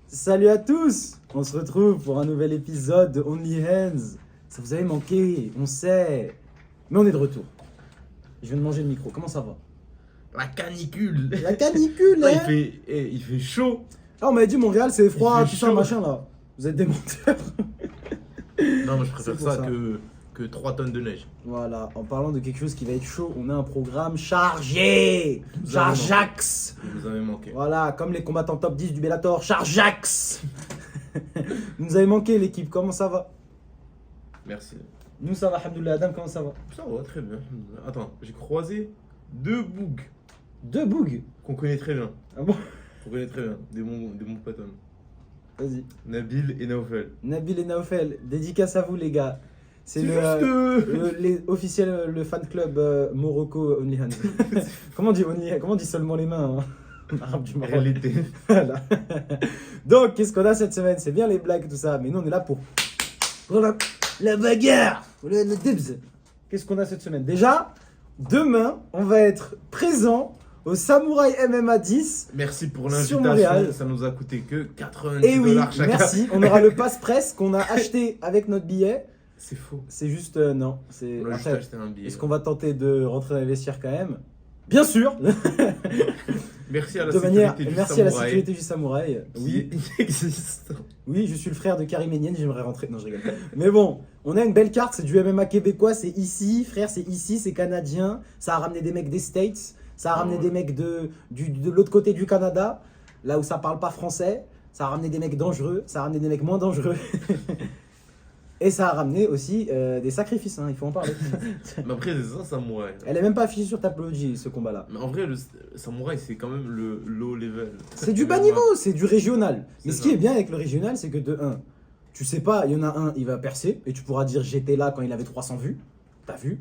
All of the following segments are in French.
Salut à tous! On se retrouve pour un nouvel épisode de Only Hands. Ça vous avait manqué, on sait. Mais on est de retour. Je viens de manger le micro, comment ça va? La canicule. La canicule, Là, hein? il fait chaud. Ah, on m'avait dit Montréal, c'est froid, fait tout ça, chaud. machin là. Vous êtes des menteurs. Non, mais je préfère C'est pour ça, ça. que 3 tonnes de neige. Voilà, en parlant de quelque chose qui va être chaud, on a un programme chargé! Vous avez Chargeax! Vous avez manqué. Voilà, comme les combattants top 10 du Bellator, Chargeax! Vous nous avez manqué l'équipe, comment ça va? Merci. Nous ça va, Alhamdoulilah Adam, comment ça va? Ça va très bien. Attends, j'ai croisé 2 bougs Deux bougs! qu'on connaît très bien. Ah bon? Qu'on connaît très bien. Des bons potes. Vas-y. Nabil et Naofel. Nabil et Naofel, dédicace à vous les gars. C'est le, juste. les officiel, le fan club Morocco Only Hands. Comment on dit seulement les mains hein? Arabe du Maroc. Réalité. Voilà. Donc, qu'est-ce qu'on a cette semaine? C'est bien les blagues, tout ça, mais nous on est là pour la bagarre, le dibs. Qu'est-ce qu'on a cette semaine? Déjà, demain, on va être présent au Samouraï MMA 10. Merci pour Sur Montréal. l'invitation. Ça nous a coûté que 90 Et oui, dollars chacun. merci. On aura le pass presse qu'on a acheté avec notre billet. C'est faux. C'est juste, non. C'est... On a juste Après, acheté un billet. est-ce qu'on va tenter de rentrer dans les vestiaires quand même? Bien sûr. Merci à la De manière, sécurité du merci à la samouraï sécurité du samouraï. Oui, qui existe. oui, je suis le frère de Karim Enienne, j'aimerais rentrer. Non, je rigole. Mais bon, on a une belle carte, c'est du MMA québécois, c'est ici, frère, c'est ici, c'est canadien. Ça a ramené des mecs des States, ça a ramené ouais. des mecs de l'autre côté du Canada, là où ça parle pas français. Ça a ramené des mecs dangereux, ça a ramené des mecs moins dangereux. Et ça a ramené aussi des sacrifices, hein, il faut en parler. Mais après, c'est ça, samouraï. Elle est même pas affichée sur Tapology, ce combat-là. Mais en vrai, le samouraï, c'est quand même le low level. C'est du bas niveau, c'est du régional. Mais C'est ce qui ça. est bien avec le régional, c'est que de 1, tu sais pas, il y en a un, il va percer, et tu pourras dire j'étais là quand il avait 300 vues. T'as vu?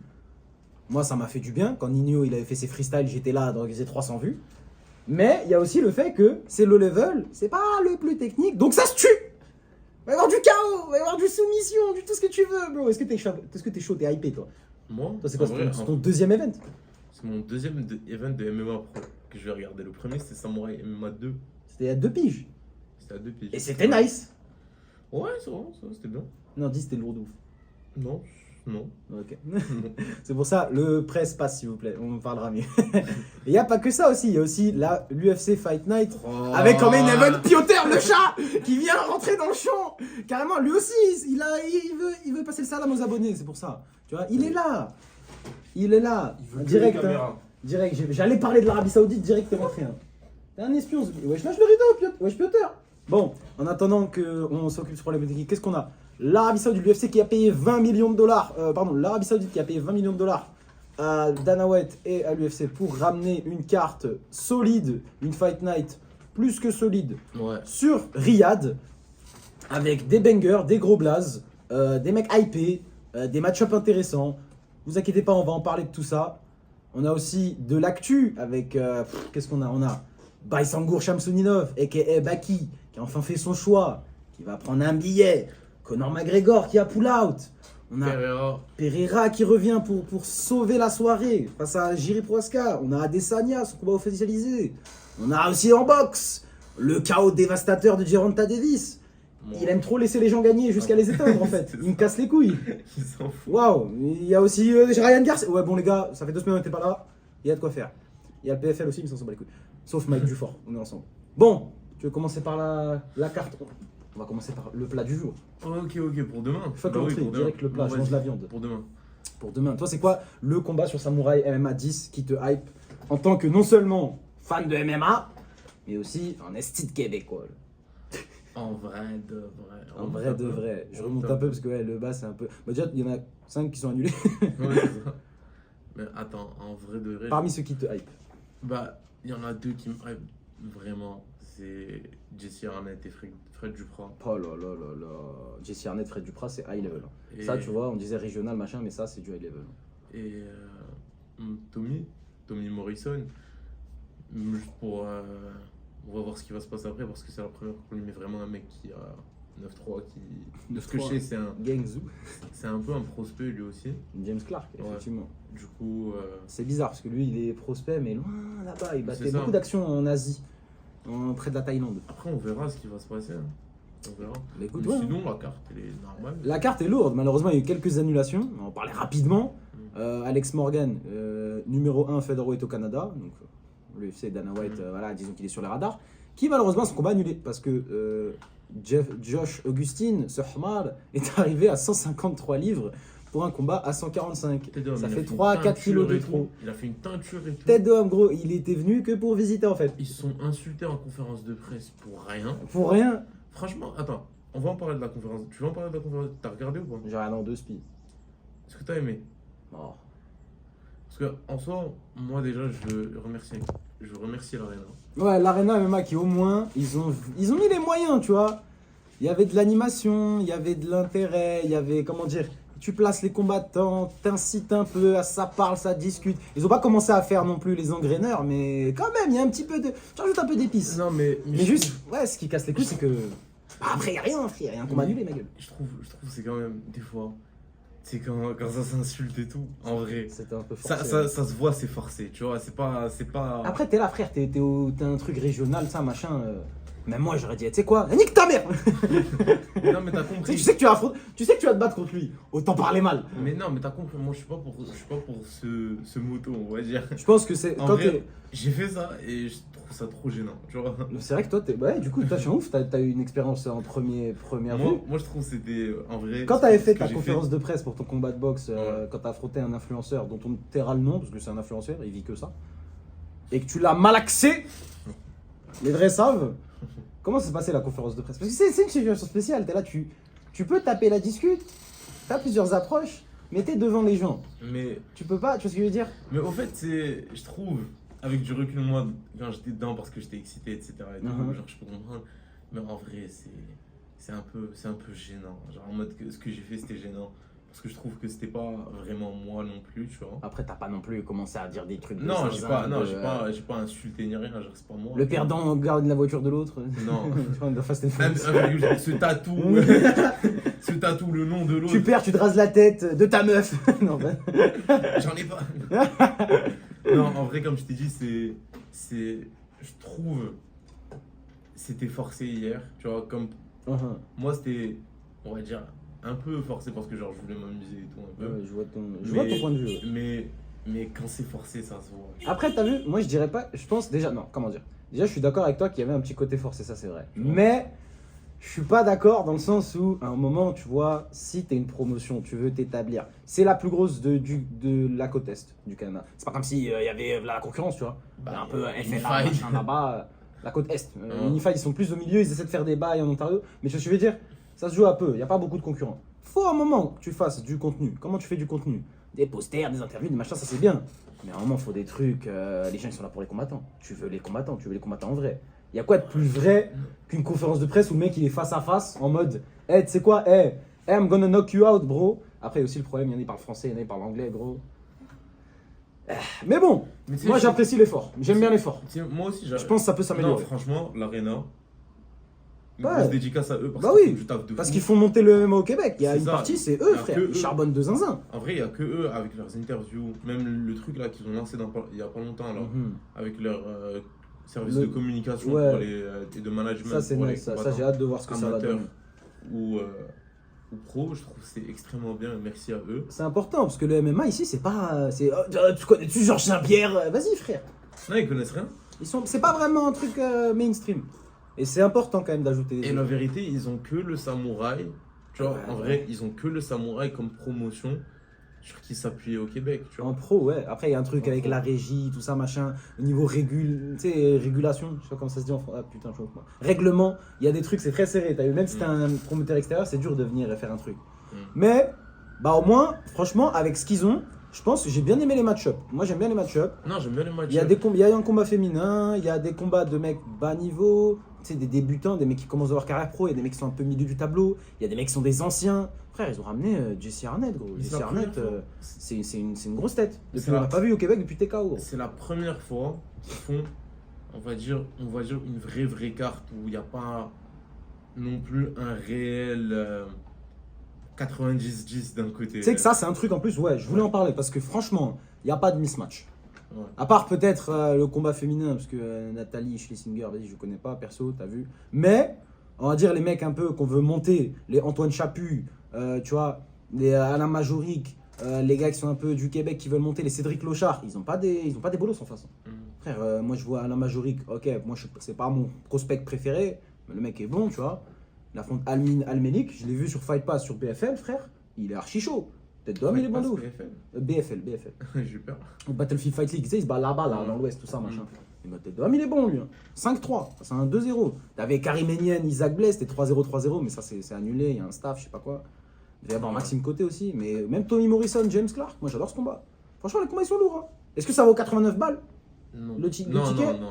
Moi, ça m'a fait du bien. Quand Nino, il avait fait ses freestyles, j'étais là dans les 300 vues. Mais il y a aussi le fait que c'est low level, c'est pas le plus technique, donc ça se tue! Il va y avoir du chaos, il va y avoir du soumission, du tout ce que tu veux, bro. Est-ce que t'es chaud, t'es hypé, toi? Moi, Toi, c'est quoi, en c'est vrai, ton deuxième event? c'est mon deuxième event de MMA Pro que je vais regarder. Le premier, c'était Samouraï MMA 2. C'était il y a 2 piges. C'était à 2 piges. Et c'était nice. Ouais, c'est vrai, ça, c'était bien. Non, dis c'était lourd de ouf. Non, non. Ok. C'est pour ça, le presse passe s'il vous plaît, on en parlera mieux. Et il n'y a pas que ça aussi, il y a aussi l'UFC Fight Night Oh. avec quand même Evan Piotr le chat qui vient rentrer dans le champ. Carrément, lui aussi, il veut passer le salam aux abonnés, c'est pour ça. Tu vois, il est là. Il est là. Direct. Hein. Direct, j'allais parler de l'Arabie Saoudite, direct t'es rentré. Hein. T'es un espion, wesh, lâche le rideau, Piotr. Wesh, Piotr. Bon, en attendant qu'on s'occupe de ce problème technique, qu'est-ce qu'on a? L'Arabie Saoudite, l'UFC qui a payé 20 millions de dollars, l'Arabie Saoudite qui a payé 20 millions de dollars à Dana White et à l'UFC pour ramener une carte solide, une Fight Night plus que solide Ouais. sur Riyad, avec des bangers, des gros blazes, des mecs hypés, des match-ups intéressants. Vous inquiétez pas, on va en parler de tout ça. On a aussi de l'actu avec, qu'est-ce qu'on a? On a Baysangour Shamsuninov, a.k.a. Baki, qui a enfin fait son choix, qui va prendre un billet. Conor McGregor qui a pull out. On a Pereira. Pereira qui revient pour sauver la soirée face à Jiri Prohaska. On a Adesanya, son combat officialisé. On a aussi en boxe le chaos dévastateur de Gervonta Davis. Bon. Il aime trop laisser les gens gagner jusqu'à les éteindre en fait. Il me casse les couilles. Il s'en fout. Waouh. Il y a aussi Ryan Garcia. Ouais bon les gars, ça fait 2 semaines qu'on n'était pas là. Il y a de quoi faire. Il y a le PFL aussi, mais ça s'en bat les couilles. Sauf Mike Dufort, on est ensemble. Bon, tu veux commencer par la carte? On va commencer par le plat du jour. Ok, pour demain. Fuck Bah oui, l'entrée, pour demain. direct le plat, Bon, je mange vas-y. la viande. Pour demain. Pour demain. Toi, c'est quoi le combat sur Samouraï MMA 10 qui te hype en tant que non seulement fan de MMA, mais aussi un esti de québécois? En vrai de vrai. En vrai de vrai. Je remonte un peu parce que ouais, le bas c'est un peu. Bah, déjà, il y en a 5 qui sont annulés. Ouais, c'est ça. Mais attends, en vrai de vrai. Parmi ceux qui te hype. Bah, il y en a 2 qui me hype vraiment. C'est Jesse Arnett et Fred Duprat. Oh là là là là. Jesse Arnett, Fred Duprat, c'est high level. Et- Ça, tu vois, on disait régional machin, mais ça, c'est du high level. Et Tommy Morrison. Juste pour. On va voir ce qui va se passer après parce que c'est la première fois qu'on lui met vraiment un mec qui a 9-3 qui. De ce que je sais, Gangzhou. c'est un peu un prospect lui aussi. James Clark, Ouais. effectivement. Du coup. C'est bizarre parce que lui, il est prospect, mais loin là-bas. Il battait C'est ça. beaucoup d'actions en Asie. près de la Thaïlande. Après, on verra ce qui va se passer. Hein. On verra. Mais écoute, Mais ouais. sinon, la carte, elle est normale. La carte est lourde, malheureusement il y a eu quelques annulations, on va en parler rapidement. Alex Morgan, numéro 1 featherweight au Canada, donc l'UFC Dana White, voilà, disons qu'il est sur les radars, qui malheureusement son combat annulé parce que Josh Augustine, ce Hamar, est arrivé à 153 livres pour un combat à 145. Ça fait 3-4 kilos de trop. Il a fait une teinture et tout. Tête d'homme gros, il était venu que pour visiter en fait. Ils se sont insultés en conférence de presse pour rien. Pour rien. Franchement, attends, on va en parler de la conférence. Tu veux en parler de la conférence? T'as regardé ou pas? J'ai rien en deux spies. Est-ce que t'as aimé? Oh. Parce que en soi, moi déjà, je veux remercier l'Arena. Ouais, l'Arena MMA qui au moins, ils ont mis les moyens, tu vois. Il y avait de l'animation, il y avait de l'intérêt, il y avait, comment dire, tu places les combattants, t'incites un peu, ça parle, ça discute. Ils ont pas commencé à faire non plus les engraineurs, mais quand même, il y a un petit peu de... Tu rajoutes un peu d'épices. Non, mais juste, ouais, ce qui casse les couilles, c'est que... Bah, après, il n'y a rien, frère, il y a un combat annulé, ma gueule. Je trouve que c'est quand même, des fois, c'est quand ça s'insulte et tout, en vrai. C'était un peu forcé. Ça se voit, c'est forcé, tu vois, c'est pas... Après, t'es là, frère, t'es un truc régional, ça, machin... Même moi, j'aurais dit, tu sais quoi, nique ta mère. Non, mais t'as compris. Tu sais que tu vas te battre contre lui, autant parler mal. Mais non, mais t'as compris, moi je suis pas pour ce moto, on va dire. Je pense que c'est... En vrai, j'ai fait ça et je trouve ça trop gênant, tu vois. C'est vrai que toi, ouais, du coup, toi, je suis un ouf, t'as eu une expérience en première vue. Moi je trouve que c'était, en vrai... Quand t'avais fait ta conférence de presse pour ton combat de boxe, quand t'as affronté un influenceur dont on taira le nom, parce que c'est un influenceur, il vit que ça, et que tu l'as malaxé, les vrais savent, comment ça s'est passé la conférence de presse? Parce que c'est une situation spéciale, t'es là, tu peux taper la discute, t'as plusieurs approches, mais t'es devant les gens. Mais... Tu peux pas, tu vois ce que je veux dire? Mais au fait, je trouve, avec du recul, moi, quand j'étais dedans parce que j'étais excité, etc. Et tout, genre je peux comprendre, mais en vrai, c'est un peu gênant. Genre en mode que ce que j'ai fait, c'était gênant. Parce que je trouve que c'était pas vraiment moi non plus, tu vois. Après, t'as pas non plus commencé à dire des trucs. Non, j'ai pas insulté ni rien, genre c'est pas moi. Le perdant garde la voiture de l'autre. Non. De Fast and Furious. Ce tatou, le nom de l'autre. Tu perds, tu te rases la tête de ta meuf. Non, bah. J'en ai pas. Non, en vrai, comme je t'ai dit, je trouve, c'était forcé hier, tu vois, comme moi c'était, on va dire, un peu forcé parce que genre je voulais m'amuser et tout un peu. Ouais, je vois ton point de vue. Mais quand c'est forcé, ça se voit. Après, t'as vu, moi je dirais pas, je pense déjà, non, comment dire. Déjà, je suis d'accord avec toi qu'il y avait un petit côté forcé, ça c'est vrai. Mais je suis pas d'accord dans le sens où, à un moment, tu vois, si t'es une promotion, tu veux t'établir, c'est la plus grosse de la côte Est du Canada. C'est pas comme s'il y avait la concurrence, tu vois. Un peu FLA, machin là-bas, la côte Est. Unified, ils sont plus au milieu, ils essaient de faire des bails en Ontario. Mais ce que je veux dire, ça se joue à peu, il n'y a pas beaucoup de concurrents. Faut un moment que tu fasses du contenu. Comment tu fais du contenu? Des posters, des interviews, des machins, ça c'est bien. Mais à un moment, il faut des trucs. Les gens ils sont là pour les combattants. Tu veux les combattants en vrai. Il y a quoi de plus vrai qu'une conférence de presse où le mec il est face à face en mode hey, tu sais quoi, hey, I'm gonna knock you out, bro. Après, aussi le problème, il y en a qui parlent français, il y en a qui parlent anglais, gros. Mais bon, moi j'apprécie l'effort. J'aime bien l'effort. Moi aussi, je pense que ça peut s'améliorer. Non, franchement, l'Arena. Une grosse dédicace à eux parce qu'ils font du taf de parce fou. qu'ils font monter le MMA au Québec. Il y a une partie, c'est eux, frère. Ils charbonnent de zinzin. En vrai, il n'y a que eux avec leurs interviews. Même le truc là qu'ils ont lancé il n'y a pas longtemps, là, avec leur service de communication pour et de management. Ça, c'est nice. Ça, j'ai hâte de voir ce que ça va donner. Ou pro, je trouve que c'est extrêmement bien. Merci à eux. C'est important parce que le MMA ici, c'est pas. Tu connais-tu Georges Saint-Pierre? Vas-y, frère. Non, ils connaissent rien. C'est pas vraiment un truc mainstream. Et c'est important quand même d'ajouter des Et la vérité, ils ont que le samouraï. Tu vois, en vrai, ils ont que le samouraï comme promotion sur qui s'appuyer au Québec. Tu vois. En pro, ouais. Après, il y a un truc avec la régie, tout ça, machin. Au niveau régulation, je sais pas comment ça se dit en français. Ah putain, je vois. Règlement, il y a des trucs, c'est très serré. T'as vu, même si t'es un promoteur extérieur, c'est dur de venir et faire un truc. Mais, bah au moins, franchement, avec ce qu'ils ont, je pense que j'ai bien aimé les match-up. Moi, j'aime bien les match-up. Non, j'aime bien les match-up. Il y a un combat féminin, il y a des combats de mecs bas niveau, tu sais, des débutants, des mecs qui commencent à leur carrière pro, il y a des mecs qui sont un peu au milieu du tableau, il y a des mecs qui sont des anciens. Frère, ils ont ramené Jesse Arnett, gros. Jesse Arnett, c'est une grosse tête. On l'a pas vu au Québec depuis TKO. C'est la première fois qu'ils font, on va dire une vraie carte où il n'y a pas non plus un réel 90-10 d'un côté. Tu sais que ça, c'est un truc en plus, ouais, je voulais en parler parce que franchement, il n'y a pas de mismatch. Ouais. À part peut-être le combat féminin, parce que Nathalie Schlesinger, vas-y, je connais pas, perso, t'as vu. Mais, on va dire les mecs un peu qu'on veut monter, les Antoine Chaput, tu vois, les Alain Majoric, les gars qui sont un peu du Québec qui veulent monter, les Cédric Lochard, ils ont pas des bolos en face. Frère, moi je vois Alain Majoric, ok, moi c'est pas mon prospect préféré, mais le mec est bon, tu vois. Il affronte Almin Almelik, je l'ai vu sur Fight Pass sur BFL, frère, il est archi chaud. Tête d'homme, il est bon de ouf. BFL. J'ai eu peur. Au Battlefield Fight League, tu sais, il se bat là-bas, là, dans l'ouest, tout ça, machin. Et bah, tête d'homme, il est bon, lui. 5-3, c'est un 2-0. T'avais Karim Enien, Isaac Blaise, c'était 3-0, 3-0, mais ça, c'est annulé, il y a un staff, je sais pas quoi. Il va y avoir Maxime Côté aussi, mais même Tony Morrison, James Clark, moi j'adore ce combat. Franchement, les combats, ils sont lourds. Hein. Est-ce que ça vaut 89 balles? Non. Le ticket non,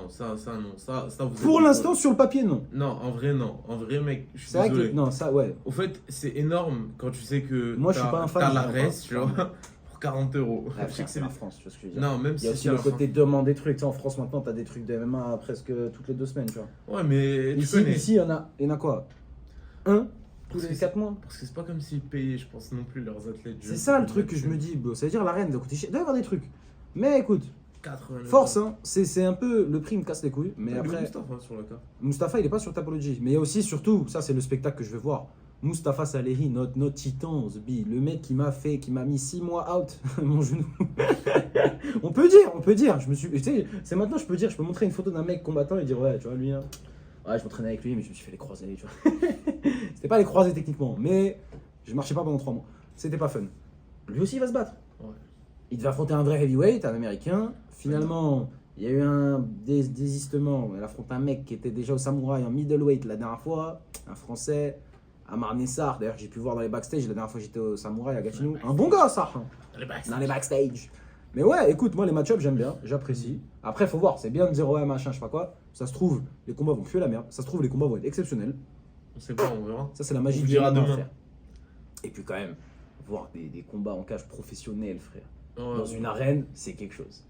ça non. Ça, vous Pour l'instant, sur le papier, non. Non, en vrai, non. En vrai, mec, je suis C'est vrai désolé. que. Non, ça, ouais. Au fait, c'est énorme quand tu sais que Moi, je suis pas un fan. t'as la je res, tu vois, pour 40 euros. Ouais, frère, c'est la France, tu vois ce que je veux dire. Non, même Il si y a aussi c'est le la côté demande des trucs. Tu sais, en France, maintenant, t'as des trucs de MMA presque toutes les 2 semaines, tu vois. France. Ouais, mais tu Ici, connais. il y en a quoi? Un tous les 4 mois. Parce que c'est pas comme s'ils payaient, je pense, non plus leurs athlètes. C'est ça le truc que je me dis, bro. Ça veut dire l'arène doit coûter cher. Il doit y avoir des trucs. Mais écoute, 89. force, hein. C'est un peu. Le prix me casse les couilles. Mais T'as vu après. Mustafa sur la carte. Mustafa, il est pas sur Tapology. Mais il y a aussi, surtout, ça, c'est le spectacle que je veux voir. Mustafa Salehi, notre titan, Zbi, le mec qui m'a mis 6 mois out, mon genou. on peut dire. Je me suis. Tu sais, c'est maintenant, je peux montrer une photo d'un mec combattant et dire, ouais, tu vois, lui, hein. Ouais, je m'entraînais avec lui, mais je me suis fait les croisés, tu vois. C'était pas les croisés techniquement, mais je marchais pas pendant 3 mois. C'était pas fun. Lui aussi, il va se battre. Ouais. Il devait affronter un vrai heavyweight, un américain. Finalement, il y a eu un désistement. Elle affronte un mec qui était déjà au samouraï en middleweight la dernière fois, un français, Amar Nessar. D'ailleurs, j'ai pu voir dans les backstage la dernière fois que j'étais au samouraï à Gatineau. Un bon gars, ça. Dans les backstage. Mais ouais, écoute, moi les match-ups j'aime bien, j'apprécie. Après, faut voir, c'est bien de dire ouais, machin, je sais pas quoi. Ça se trouve, les combats vont puer la merde. Ça se trouve, les combats vont être exceptionnels. On sait pas, on verra. Ça, c'est la magie On vous du dira MMA, demain. frère. Et puis, quand même, voir des combats en cage professionnels, frère. Ouais, Dans une arène, c'est quelque chose.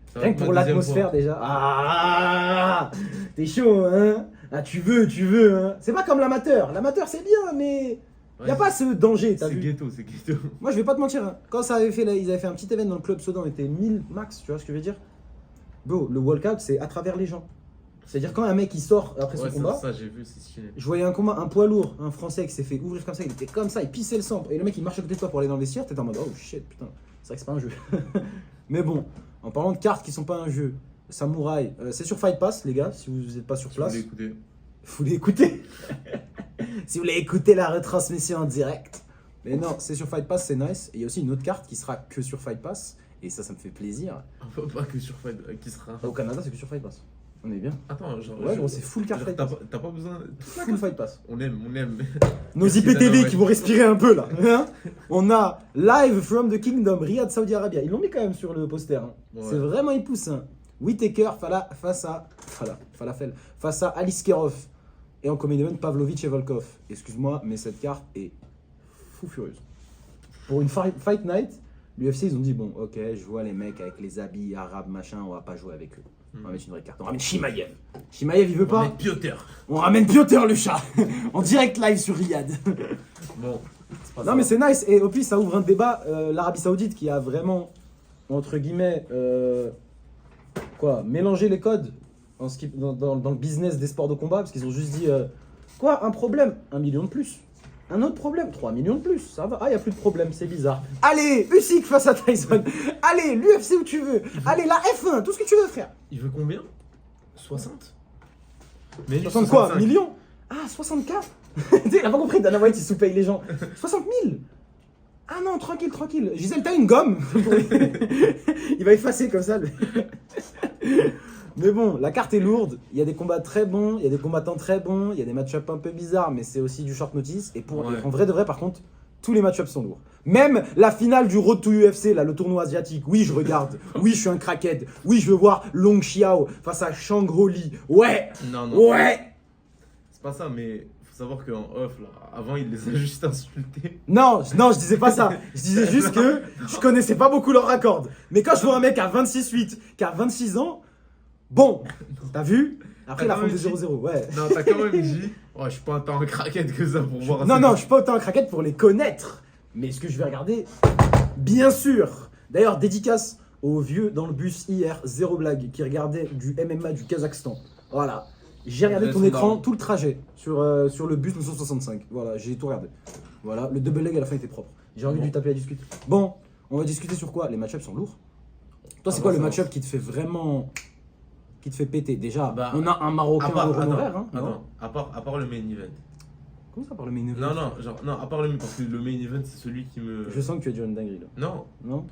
ça va Rien être que pour ma deuxième l'atmosphère fois. déjà. Ah, t'es chaud, hein. Ah, tu veux, hein. C'est pas comme l'amateur. L'amateur, c'est bien, mais y a Ouais, pas ce danger, t'as c'est vu. ghetto, c'est ghetto. Moi, je vais pas te mentir. Hein. Quand ça avait fait, ils avaient fait un petit événement dans le club Soda, on était 1000 max, tu vois ce que je veux dire. Bro, le walkout, c'est à travers les gens. C'est-à-dire quand un mec il sort après son Ouais, combat, ça j'ai vu, c'est stylé. je voyais un combat, un poids lourd, un français qui s'est fait ouvrir comme ça, il était comme ça, il pissait le sang. Et le mec il marche à côté de toi pour aller dans le vestiaire, t'es en mode oh shit, putain, c'est vrai que c'est pas un jeu. Mais bon, en parlant de cartes qui sont pas un jeu, Samouraï, c'est sur Fight Pass, les gars, si vous n'êtes pas sur Si vous place. voulez écouter. Vous voulez écouter. Si vous voulez écouter la retransmission en direct. Mais non, c'est sur Fight Pass, c'est nice. Et il y a aussi une autre carte qui sera que sur Fight Pass. Et ça me fait plaisir. Pas que sur Fight, qui sera. Au Canada, c'est que sur Fight Pass. On est bien. Attends, genre. Ouais, gros, c'est full carte Fight Pass. T'as pas besoin. Full Fight Pass. On aime. Nos Merci, IPTV Dana qui White. vont respirer un peu là. Hein. On a Live from the Kingdom, Riyad, Saudi Arabia. Ils l'ont mis quand même sur le poster. Hein. Ouais. C'est vraiment, ils poussent. Hein. Whitaker Falafel face à Alice Kerov. Et en common event, Pavlovich et Volkov. Excuse-moi, mais cette carte est fou furieuse. Pour une fight night, l'UFC, ils ont dit bon, ok, je vois les mecs avec les habits arabes, machin, on va pas jouer avec eux. On va mettre une vraie carte. On ramène Shimaev. Shimaev, il veut pas. Piotr. On ramène Piotr le chat. En direct live sur Riyad. Bon. pas Non ça. mais c'est nice et au plus ça ouvre un débat, l'Arabie Saoudite qui a vraiment entre guillemets mélangé les codes en ce qui, dans le business des sports de combat parce qu'ils ont juste dit un problème, 1 million de plus. Un autre problème, 3 millions de plus, ça va. Ah, il n'y a plus de problème, c'est bizarre. Allez, Usyk face à Tyson. Allez, l'UFC où tu veux. Allez, la F1, tout ce que tu veux, frère. Il veut combien 60 Mais 60 quoi 65. Millions. Ah, 60K. Il a pas compris, Dana White, il sous-paye les gens. 60 000. Ah non, tranquille. Gisèle, t'as une gomme. Il va effacer comme ça. Mais bon, la carte est lourde. Il y a des combats très bons, il y a des combattants très bons, il y a des match-ups un peu bizarres, mais c'est aussi du short notice. Et en vrai de vrai, par contre, tous les match-ups sont lourds. Même la finale du Road to UFC, là, le tournoi asiatique. Oui, je regarde. Oui, je suis un crackhead. Oui, je veux voir Long Xiao face à Shang Li. Ouais. Non. Ouais. C'est pas ça, mais faut savoir qu'en off, là, avant, il les a juste insultés. Non, je disais pas ça. Je disais juste que je connaissais pas beaucoup leur raccord. Mais quand je vois un mec à 26-8, qui a 26 ans, bon, t'as vu? Après, il a T'as fait quand des même 0-0, ouais. Non, t'as quand même dit. Oh, je suis pas un tant craquette que ça pour voir Non, je suis pas autant un craquette pour les connaître. Mais est-ce que je vais regarder? Bien sûr. D'ailleurs, dédicace aux vieux dans le bus hier, zéro blague, qui regardaient du MMA du Kazakhstan. Voilà. J'ai regardé ton écran, tout le trajet sur le bus 965. Voilà, j'ai tout regardé. Voilà, le double leg à la fin était propre. J'ai envie de lui taper la discute. Bon, on va discuter sur quoi? Les match-ups sont lourds. Toi, c'est quoi le match-up qui te fait vraiment. Qui te fait péter? Déjà, on a un Marocain au honoraire. Hein, attends, à part le main event. Comment ça, par le main event? Non, à part le main, parce que le main event, c'est celui qui me. Je sens que tu as dit une dinguerie là. Non,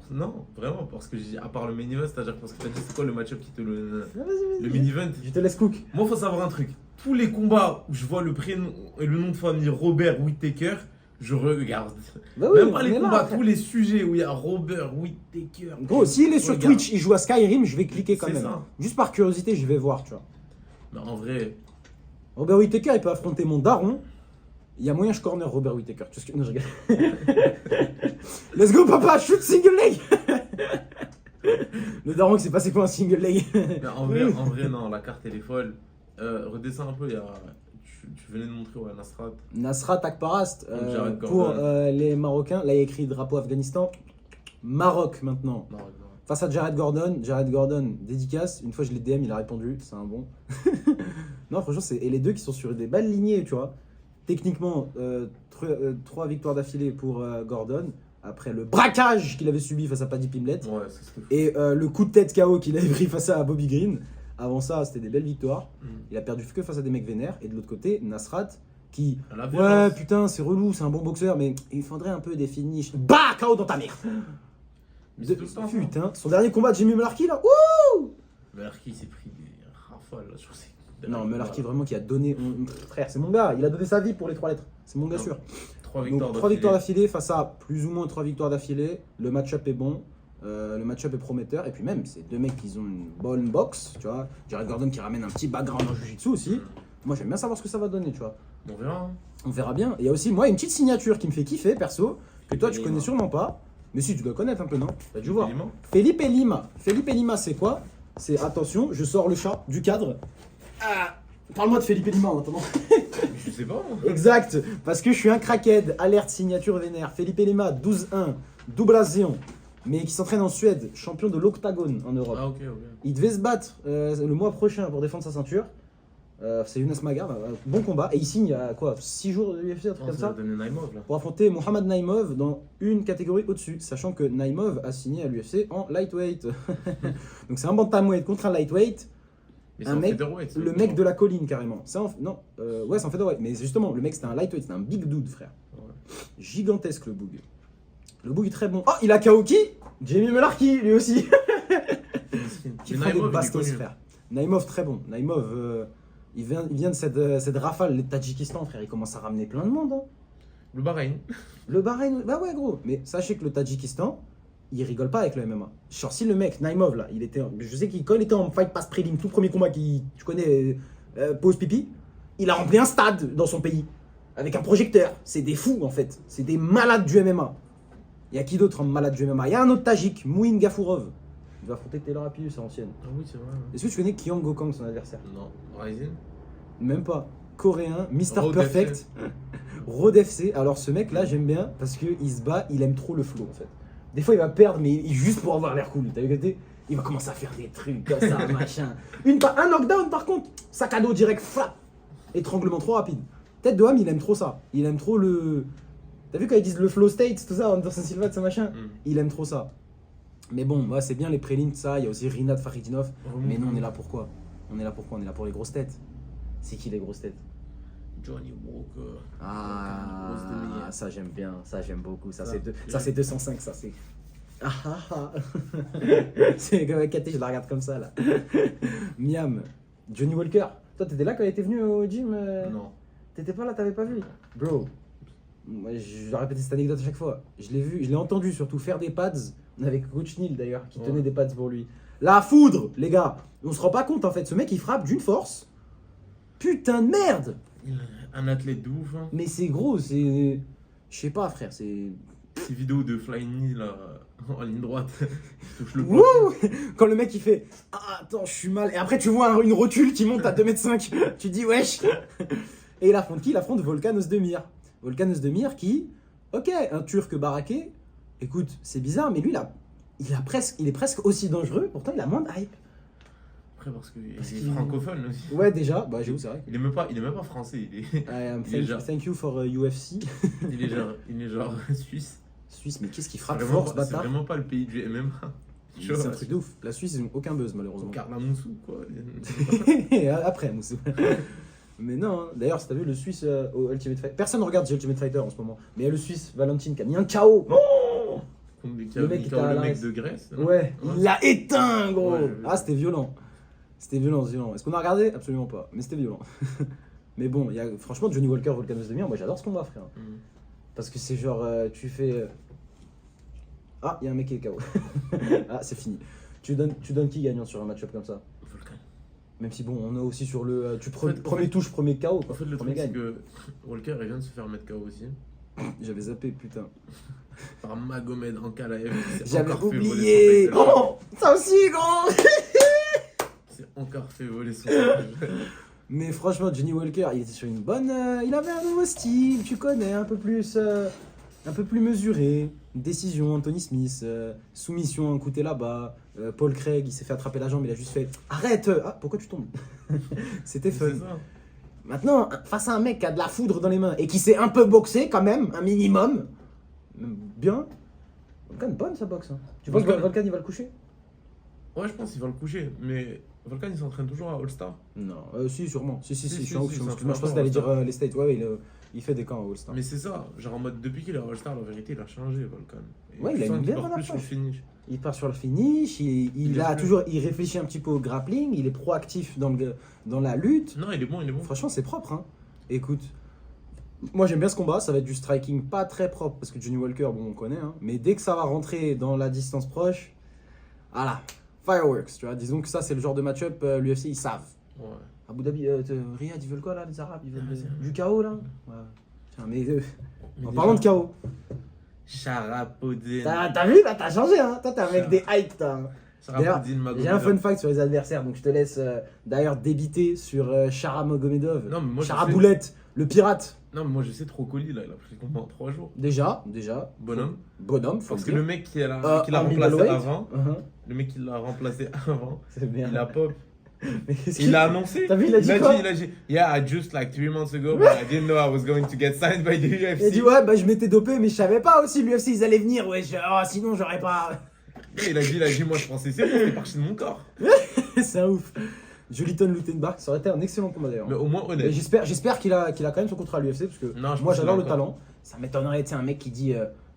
vraiment, parce que j'ai dit à part le main event, c'est-à-dire parce que t'as dit c'est quoi le match-up qui te le. Vas-y. Le main event. Je te laisse cook. Moi, faut savoir un truc. Tous les combats où je vois le prénom et le nom de famille Robert Whittaker, je regarde. Bah oui, même pas les combats, tous les sujets où il y a Robert Whittaker. Gros, s'il est sur regarde. Twitch, il joue à Skyrim, je vais cliquer quand C'est même. ça. Juste par curiosité, je vais voir, tu vois. Mais en vrai. Robert Whittaker, il peut affronter mon daron. Il y a moyen, je corner Robert Whittaker. Tu sais ce que... Non, je rigole. Let's go, papa, shoot single leg. Le daron qui s'est passé quoi un single leg? Mais en vrai, non, la carte elle est folle. Redescends un peu, il y a. Tu venais de montrer Nasrat. Nasrat Akparast, Jared pour Gordon. les Marocains. Là, il y a écrit drapeau Afghanistan. Maroc maintenant. Face à Jared Gordon. Jared Gordon, dédicace. Une fois, je l'ai DM, il a répondu. C'est un bon. Non, franchement, c'est. Et les deux qui sont sur des balles lignées, tu vois. Techniquement, 3 victoires d'affilée pour Gordon. Après le braquage qu'il avait subi face à Paddy Pimblett. Ouais, c'est ce que. Et le coup de tête KO qu'il avait pris face à Bobby Green. Avant ça, c'était des belles victoires. Il a perdu que face à des mecs vénères. Et de l'autre côté, Nasrat, qui. Ouais, putain, c'est relou, c'est un bon boxeur, mais il faudrait un peu des finishes. Bah, KO dans ta mère! Putain, son dernier combat de Jimmy Mullarkey là. Ouh! Mullarkey s'est pris des rafales là sur ses. Non, Mullarkey vraiment qui a donné. Frère, c'est mon gars, il a donné sa vie pour les 3 lettres. C'est mon gars sûr. 3 victoires. 3 victoires d'affilée face à plus ou moins 3 victoires d'affilée. Le match-up est bon. Le match-up est prometteur. Et puis même, c'est deux mecs qui ont une bonne boxe, tu vois. Jared Gordon qui ramène un petit background en jiu-jitsu aussi. Moi, j'aime bien savoir ce que ça va donner, tu vois. On verra. On verra bien. Il y a aussi, moi, une petite signature qui me fait kiffer, perso, que toi, tu connais sûrement pas. Mais si, tu dois connaître un peu, non? T'as dû voir. Felipe Lima. Felipe Lima, c'est quoi? C'est, attention, je sors le chat du cadre. Ah, parle-moi de Felipe Lima en attendant. Je sais pas. Exact, parce que je suis un crackhead. Alerte signature vénère. Felipe Lima, 12-1, doublation. Mais qui s'entraîne en Suède, champion de l'Octagone en Europe. Ah, ok. Il devait se battre le mois prochain pour défendre sa ceinture. C'est Younes Magar, bon combat. Et il signe il y a quoi, 6 jours de UFC, un truc comme ça, pour affronter Mohamed Naimov dans une catégorie au-dessus. Sachant que Naimov a signé à l'UFC en lightweight. Donc c'est un bantamweight contre un lightweight. Mais un mec, le mec de la colline carrément. Non, ouais, c'est en featherweight. Mais justement, le mec c'était un lightweight, c'était un big dude, frère. Ouais. Gigantesque le boug. Le boug est très bon. Oh, il a KO qui? Jamie Mullarkey, lui aussi. Qui prend des bastos, frère. Naimov très bon. Naimov, il vient de cette rafale, les Tadjikistan, frère. Il commence à ramener plein de monde. Hein. Le Bahreïn. Le Bahreïn, bah ouais, gros. Mais sachez que le Tadjikistan, il rigole pas avec le MMA. Genre, si le mec, Naimov, là, il était. Je sais qu'il, quand il était en Fight Pass Prelim, tout premier combat qui, tu connais, pose pipi, il a rempli un stade dans son pays. Avec un projecteur. C'est des fous, en fait. C'est des malades du MMA. Il y a qui d'autre en malade du MMA? Il y a un autre Tadjik, Mouin Gafourov. Il va affronter Taylor Appius, c'est ancienne. Ah oui, c'est vrai. Ouais. Est-ce que tu connais Kyung Gokang, son adversaire? Non. Ryzen? Même pas. Coréen, Mr. Perfect. Road FC. Alors ce mec-là, j'aime bien parce qu'il se bat, il aime trop le flow en fait. Des fois, il va perdre, mais juste pour avoir l'air cool. T'as vu que il va commencer à faire des trucs comme ça, machin. Un knockdown par contre, sac à dos direct, flap. Étranglement trop rapide. Tête de Ham, il aime trop ça. Il aime trop le. T'as vu quand ils disent le flow state, tout ça, Anderson Silva, tout ça machin. Il aime trop ça. Mais bon, ouais, c'est bien les prélims, ça. Il y a aussi Rinat Fakhridinov. Mais nous, on est là pour quoi? On est là pour les grosses têtes. C'est qui les grosses têtes? Johnny Walker. Ah, ça j'aime bien, ça j'aime beaucoup. Ça c'est 205, ça c'est. C'est comme Katé, je la regarde comme ça là. Miam. Johnny Walker. Toi, t'étais là quand il était venu au gym? Non. T'étais pas là, t'avais pas vu? Bro. Moi, je répète cette anecdote à chaque fois. Je l'ai vu, je l'ai entendu surtout faire des pads. Avec Coach Neil d'ailleurs, qui tenait des pads pour lui. La foudre, les gars. On se rend pas compte en fait. Ce mec, il frappe d'une force. Putain de merde. Un athlète de ouf. Hein. Mais c'est gros, c'est. Je sais pas, frère, c'est. Ces vidéos de Flying Knee là, en ligne droite. Touche le Wouh. Quand le mec il fait ah, attends, je suis mal. Et après, tu vois une rotule qui monte à 2,5 m. Tu dis wesh. Et il affronte qui? Il affronte Volkan Ozdemir. Volkan Ozdemir qui. Ok, un turc baraqué. Écoute, c'est bizarre, mais lui, il est presque aussi dangereux, pourtant il a moins de hype. Après, parce qu'il Parce est qu'il- francophone aussi. Ouais, déjà, bah j'avoue, c'est vrai. Il est même pas français, Thank you for UFC. il est genre suisse. Suisse, mais qu'est-ce qu'il C'est frappe vraiment, fort, ce c'est bâtard. vraiment pas le pays du MMA. Tu C'est vois, un truc de ouf. La Suisse, ils ont aucun buzz, malheureusement. Carla Moussou, quoi. Après, Moussou. Mais non, hein. D'ailleurs, si t'as vu le Suisse au Ultimate Fighter, personne ne regarde The Ultimate Fighter en ce moment. Mais il y a le Suisse, Valentin, qui a mis un KO. Comme Le mec qui était à le la mec race. de Grèce. non Ouais, il l'a éteint, gros. Ouais, j'ai vu. Ah, c'était violent. C'était violent, c'est violent. Est-ce qu'on a regardé? Absolument pas. Mais c'était violent. Mais bon, il y a, franchement, Johnny Walker, Volkanovski Demir, moi j'adore ce combat, frère. Mm. Parce que c'est genre, tu fais. Ah, il y a un mec qui est KO. Ah, c'est fini. Tu donnes qui gagnant sur un match-up comme ça? Volcan. Même si bon, on a aussi sur le. En Premier fait- touche, premier KO. Quoi. En fait, le Premier truc, c'est gagne. que Walker, il vient de se faire mettre KO aussi. J'avais zappé, putain. Par Magomed Ankalaev. J'avais oublié. Oh, ça aussi, gros. C'est encore fait voler son title. Mais franchement, Johnny Walker, il était sur une bonne. Il avait un nouveau style, tu connais, un peu plus mesuré. Décision, Anthony Smith, soumission, un coup t'es là-bas. Paul Craig, il s'est fait attraper la jambe, il a juste fait arrête. Ah, pourquoi tu tombes? C'était fun. C'est ça. Maintenant, face à un mec qui a de la foudre dans les mains et qui sait un peu boxer quand même, un minimum, bien. Volkan, bonne sa boxe. Hein. Tu penses que Volkan- Volkan il va le coucher? Ouais, je pense qu'il va le coucher. Mais Volcan, il s'entraîne toujours à All-Star. Non, si, sûrement. Si, Si, je si, suis en si, je ça pense fait que t'allais dire longtemps. les States. Ouais, il fait des camps à All-Star. Mais c'est ça, genre en mode depuis qu'il est à All-Star, la vérité, il a changé, Volcan. Et Ouais, il tu a sens une qu'il bien part bonne plus sur le approche. finish. Il part sur le finish, il réfléchit un petit peu au grappling, il est proactif dans la lutte. Non, il est bon, il est bon. Franchement, c'est propre. Hein. Écoute, moi j'aime bien ce combat, ça va être du striking pas très propre parce que Johnny Walker, bon, on connaît, hein, mais dès que ça va rentrer dans la distance proche, voilà, fireworks, tu vois. Disons que ça, c'est le genre de match-up, l'UFC, ils savent. Ouais. Abu Dhabi, Riyad, ils veulent quoi là, les Arabes? Ils veulent Ah, c'est- du chaos là? Ouais. Tiens, mais Mais en déjà, parlant de chaos, Sharapodin. t'as vu là, t'as changé, hein? Toi, t'es un mec des hype, toi. Sharapodin Magomedov. J'ai un fun fact sur les adversaires, donc je te laisse d'ailleurs débiter sur Shara Magomedov. Non, mais moi, je Shara sais- Boulette, le pirate. Non, mais moi je sais trop colis là, il a pris le combat en 3 jours. Déjà. Bonhomme. Faut Parce le que dire. le mec qui l'a En remplacé middleweight. avant, Uh-huh. le mec qui l'a remplacé avant, C'est bien. il a pop. Mais qu'est-ce Il a annoncé. T'as vu, il a dit quoi? il a dit, yeah, I just like 3 months ago, but I didn't know I was going to get signed by the UFC. Il a dit ouais, bah je m'étais dopé, mais je savais pas aussi l'UFC ils allaient venir, ouais. Sinon j'aurais pas. Et il a dit, moi je pensais c'est bon, c'était parti de mon corps. C'est un ouf. Juliton Lutenbach, ça aurait été un excellent combat d'ailleurs. Mais au moins Mais honnête. j'espère qu'il a quand même son contrat à l'UFC parce que Non, je moi pense j'adore qu'il le a encore. talent. Ça m'étonnerait, tu sais, un mec qui dit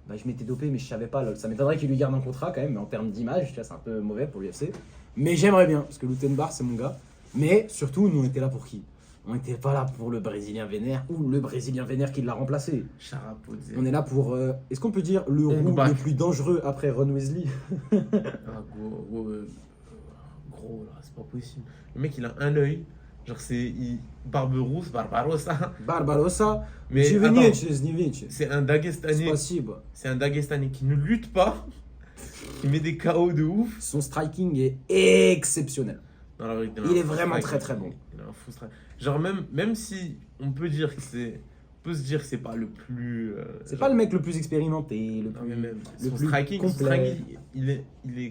bah je m'étais dopé mais je savais pas. Lol. Ça m'étonnerait qu'il lui garde un contrat quand même, mais en termes d'image, tu vois, c'est un peu mauvais pour l'UFC. Mais j'aimerais bien parce que Lutenbach c'est mon gars. Mais surtout, nous on était là pour qui? On était pas là pour le Brésilien vénère ou le Brésilien vénère qui l'a remplacé. Sharapodin. On est là pour. Est-ce qu'on peut dire le roux Ongbak. le plus dangereux après Ron Weasley? Ah, gros, là, c'est pas possible. Le mec il a un œil, genre Barberousse, Barbarossa. Barbarossa, Mais Jivenic, attends, Znivic. c'est un Dagestanais. Possible. C'est un Dagestanais qui ne lutte pas, qui met des KO de ouf. Son striking est exceptionnel. Non, la vérité, Il a est un fou vraiment strike. très, très bon. Il a un fou strike. Genre même si on peut dire que c'est, on peut se dire que c'est pas le plus. C'est genre- pas le mec le plus expérimenté, le Non, plus. mais même le son plus striking, complet. il est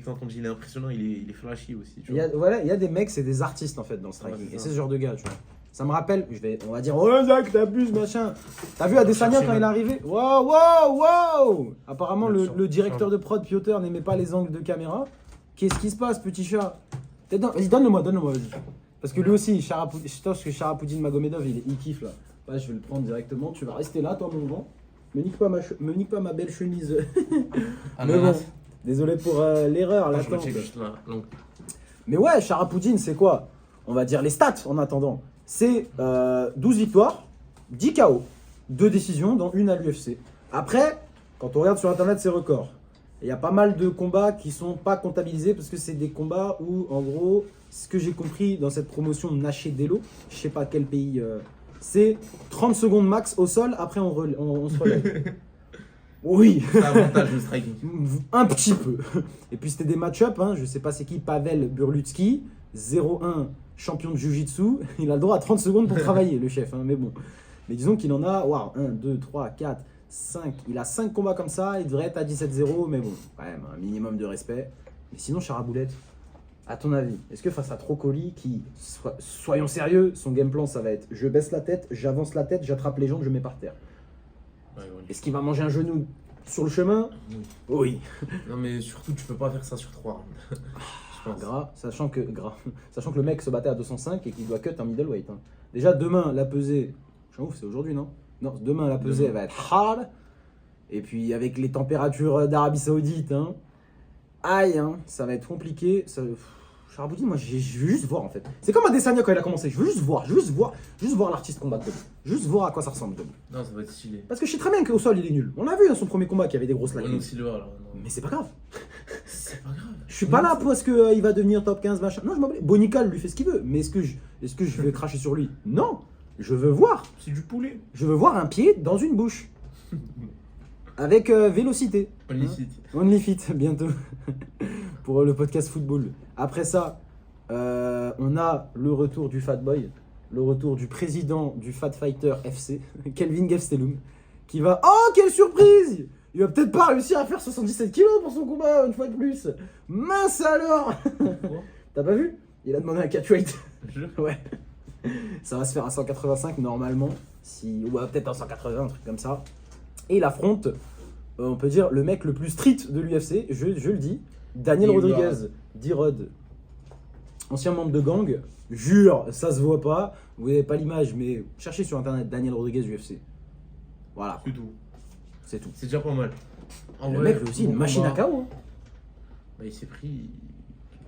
quand on dit il est impressionnant, il est flashy aussi. Tu Il y a, vois. voilà, il y a des mecs, c'est des artistes en fait dans le striking. Ouais, c'est et ça. c'est ce genre de gars, tu vois. Ça me rappelle, on va dire, oh Zach, t'abuses, machin. T'as vu Adesanya quand il est arrivé? Wow, wow, wow! Apparemment, le directeur de prod, Piotr, n'aimait pas les angles de caméra. Qu'est-ce qui se passe, petit chat? Vas-y, donne-le-moi, vas-y. Parce que lui aussi, je pense que Sharapodin Magomedov, il kiffe là. Ouais, je vais le prendre directement. Tu vas rester là, toi, mon grand. Me nique pas ma belle chemise. Mais bon, désolé pour l'erreur, Attends, je l'attente. recheck juste là. Donc, Mais ouais, Sharapodin, c'est quoi? On va dire les stats en attendant. C'est 12 victoires, 10 KO, 2 décisions, dont une à l'UFC. Après, quand on regarde sur internet ses records, il y a pas mal de combats qui sont pas comptabilisés parce que c'est des combats où, en gros, ce que j'ai compris dans cette promotion Naché Delo, je sais pas quel pays, c'est 30 secondes max au sol, après on se relève. Oui, c'est avantage le striking. un petit peu. Et puis c'était des match-up, hein. Je sais pas c'est qui, Pavel Burlutsky, 0-1, champion de Jiu-Jitsu. Il a le droit à 30 secondes pour travailler, le chef, hein. Mais bon. Mais disons qu'il en a, waouh, 1, 2, 3, 4, Il a 5 combats comme ça, il devrait être à 17-0, mais bon, quand même, un minimum de respect. Mais sinon, Charaboulette, à ton avis, est-ce que face à Trocoli, soyons sérieux, son game plan, ça va être je baisse la tête, j'avance la tête, j'attrape les jambes, je mets par terre. Ouais, ouais. Est-ce qu'il va manger un genou sur le chemin? Oui. Non, mais surtout, tu peux pas faire ça sur 3 rounds. Je pense. Sachant que le mec se battait à 205 et qu'il doit cut un middleweight. Hein. Déjà, demain, la pesée. Je suis ouf, c'est aujourd'hui, non? Non, demain, la pesée, elle va être hard. Et puis, avec les températures d'Arabie Saoudite, hein, aïe, hein, ça va être compliqué. Charaboudi, moi, je veux juste voir, en fait. C'est comme Adesanya quand il a commencé. Je veux juste voir l'artiste combattre debout. Juste voir à quoi ça ressemble debout. Non, ça va être stylé. Parce que je sais très bien qu'au sol, il est nul. On l'a vu dans son premier combat qu'il y avait des grosses lacunes. Mais c'est pas grave. C'est pas grave. Je suis pas là parce qu'il va devenir top 15, machin. Non, je m'en bats. Bonical lui fait ce qu'il veut. Mais est-ce que je vais cracher sur lui? Non. Je veux voir. C'est du poulet. Je veux voir un pied dans une bouche. Avec vélocité. Only Fit, bientôt. Pour le podcast football. Après ça, on a le retour du Fat Boy. Le retour du président du Fat Fighter FC, Kelvin Gastelum. Qui va... Oh, quelle surprise! Il va peut-être pas réussir à faire 77 kilos pour son combat, une fois de plus. Mince alors. T'as pas vu? Il a demandé un catchweight. Ouais. Ça va se faire à 185 normalement. Ou peut-être à 180, un truc comme ça. Et il affronte, on peut dire, le mec le plus street de l'UFC, je le dis. Daniel Rodriguez, D-Rod. Ancien membre de gang. Jure, ça se voit pas. Vous n'avez pas l'image, mais cherchez sur internet Daniel Rodriguez UFC. Voilà. C'est tout. C'est tout. C'est déjà pas mal. Le mec, lui aussi, une machine à KO. Hein. Bah, il s'est pris.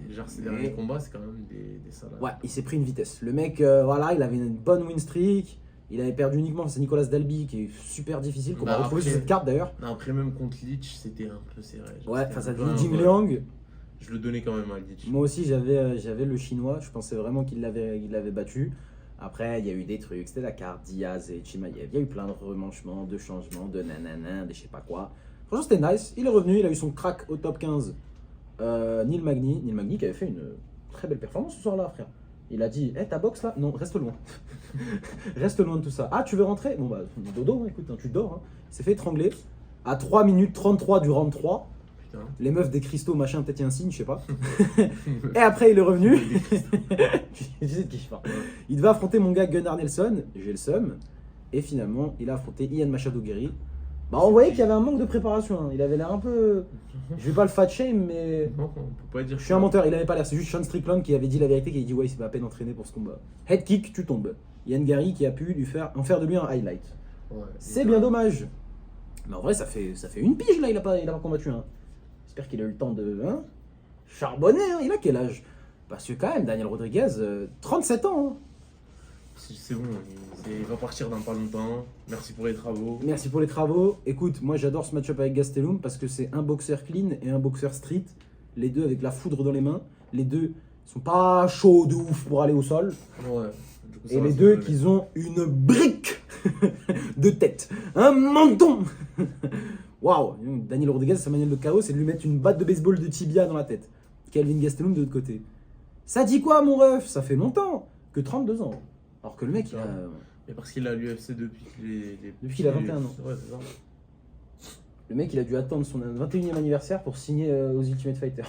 Genre, ses derniers combats, c'est quand même des salades. Ouais, il s'est pris une vitesse. Le mec, voilà, il avait une bonne win streak. Il avait perdu uniquement face à Nicolas Dalby, qui est super difficile, qu'on va retrouver sur cette carte d'ailleurs. Après, même contre Leach, c'était un peu serré. Ouais, face à Li Jingliang. Je le donnais quand même à Leach. Moi aussi, j'avais le chinois. Je pensais vraiment qu'il l'avait battu. Après, il y a eu des trucs. C'était la carte Diaz et Chimaev. Il y a eu plein de remanchements, de changements, de nanana, de je sais pas quoi. Franchement, c'était nice. Il est revenu. Il a eu son crack au top 15. Neil Magny qui avait fait une très belle performance ce soir-là, frère. Il a dit, ta boxe là? Non, reste loin. Reste loin de tout ça. Ah, tu veux rentrer? Bon bah, dodo, hein, écoute, hein, tu dors. Hein. Il s'est fait étrangler. À 3 minutes 33 du round 3. Putain. Les meufs des cristaux, machin, peut-être il y a un signe, je sais pas. Et après, il est revenu. Je sais de qui je parle. Il devait affronter mon gars Gunnar Nelson. J'ai le seum. Et finalement, il a affronté Ian Machado Guerri. Bah, on voyait qu'il y avait un manque de préparation. Hein. Il avait l'air un peu. Je vais pas le fat shame, mais. Non, on peut pas dire. Je suis un menteur, il avait pas l'air. C'est juste Sean Strickland qui avait dit la vérité, qui a dit ouais, c'est pas à peine entraîné pour ce combat. Head kick, tu tombes. Yann Gary qui a pu en faire de lui un highlight. Ouais, c'est bien dommage. Mais en vrai, ça fait une pige là, il a pas combattu. Hein. J'espère qu'il a eu le temps de charbonner. Hein. Il a quel âge? Parce que quand même, Daniel Rodriguez, 37 ans. Hein. C'est bon, il va partir dans pas longtemps. Merci pour les travaux. Merci pour les travaux. Écoute, moi j'adore ce match-up avec Gastelum parce que c'est un boxeur clean et un boxeur street. Les deux avec la foudre dans les mains. Les deux sont pas chauds de ouf pour aller au sol. Ouais. Du coup, et les deux qui ont une brique de tête. Un menton. Waouh. Daniel Rodriguez, sa manière de KO, c'est de lui mettre une batte de baseball de tibia dans la tête. Kelvin Gastelum de l'autre côté. Ça dit quoi, mon ref? Ça fait longtemps. Que 32 ans. Alors que le mec, il a... Mais parce qu'il a l'UFC depuis qu'il a 21 ans. Ouais, c'est ça. Le mec, il a dû attendre son 21e anniversaire pour signer aux Ultimate Fighter.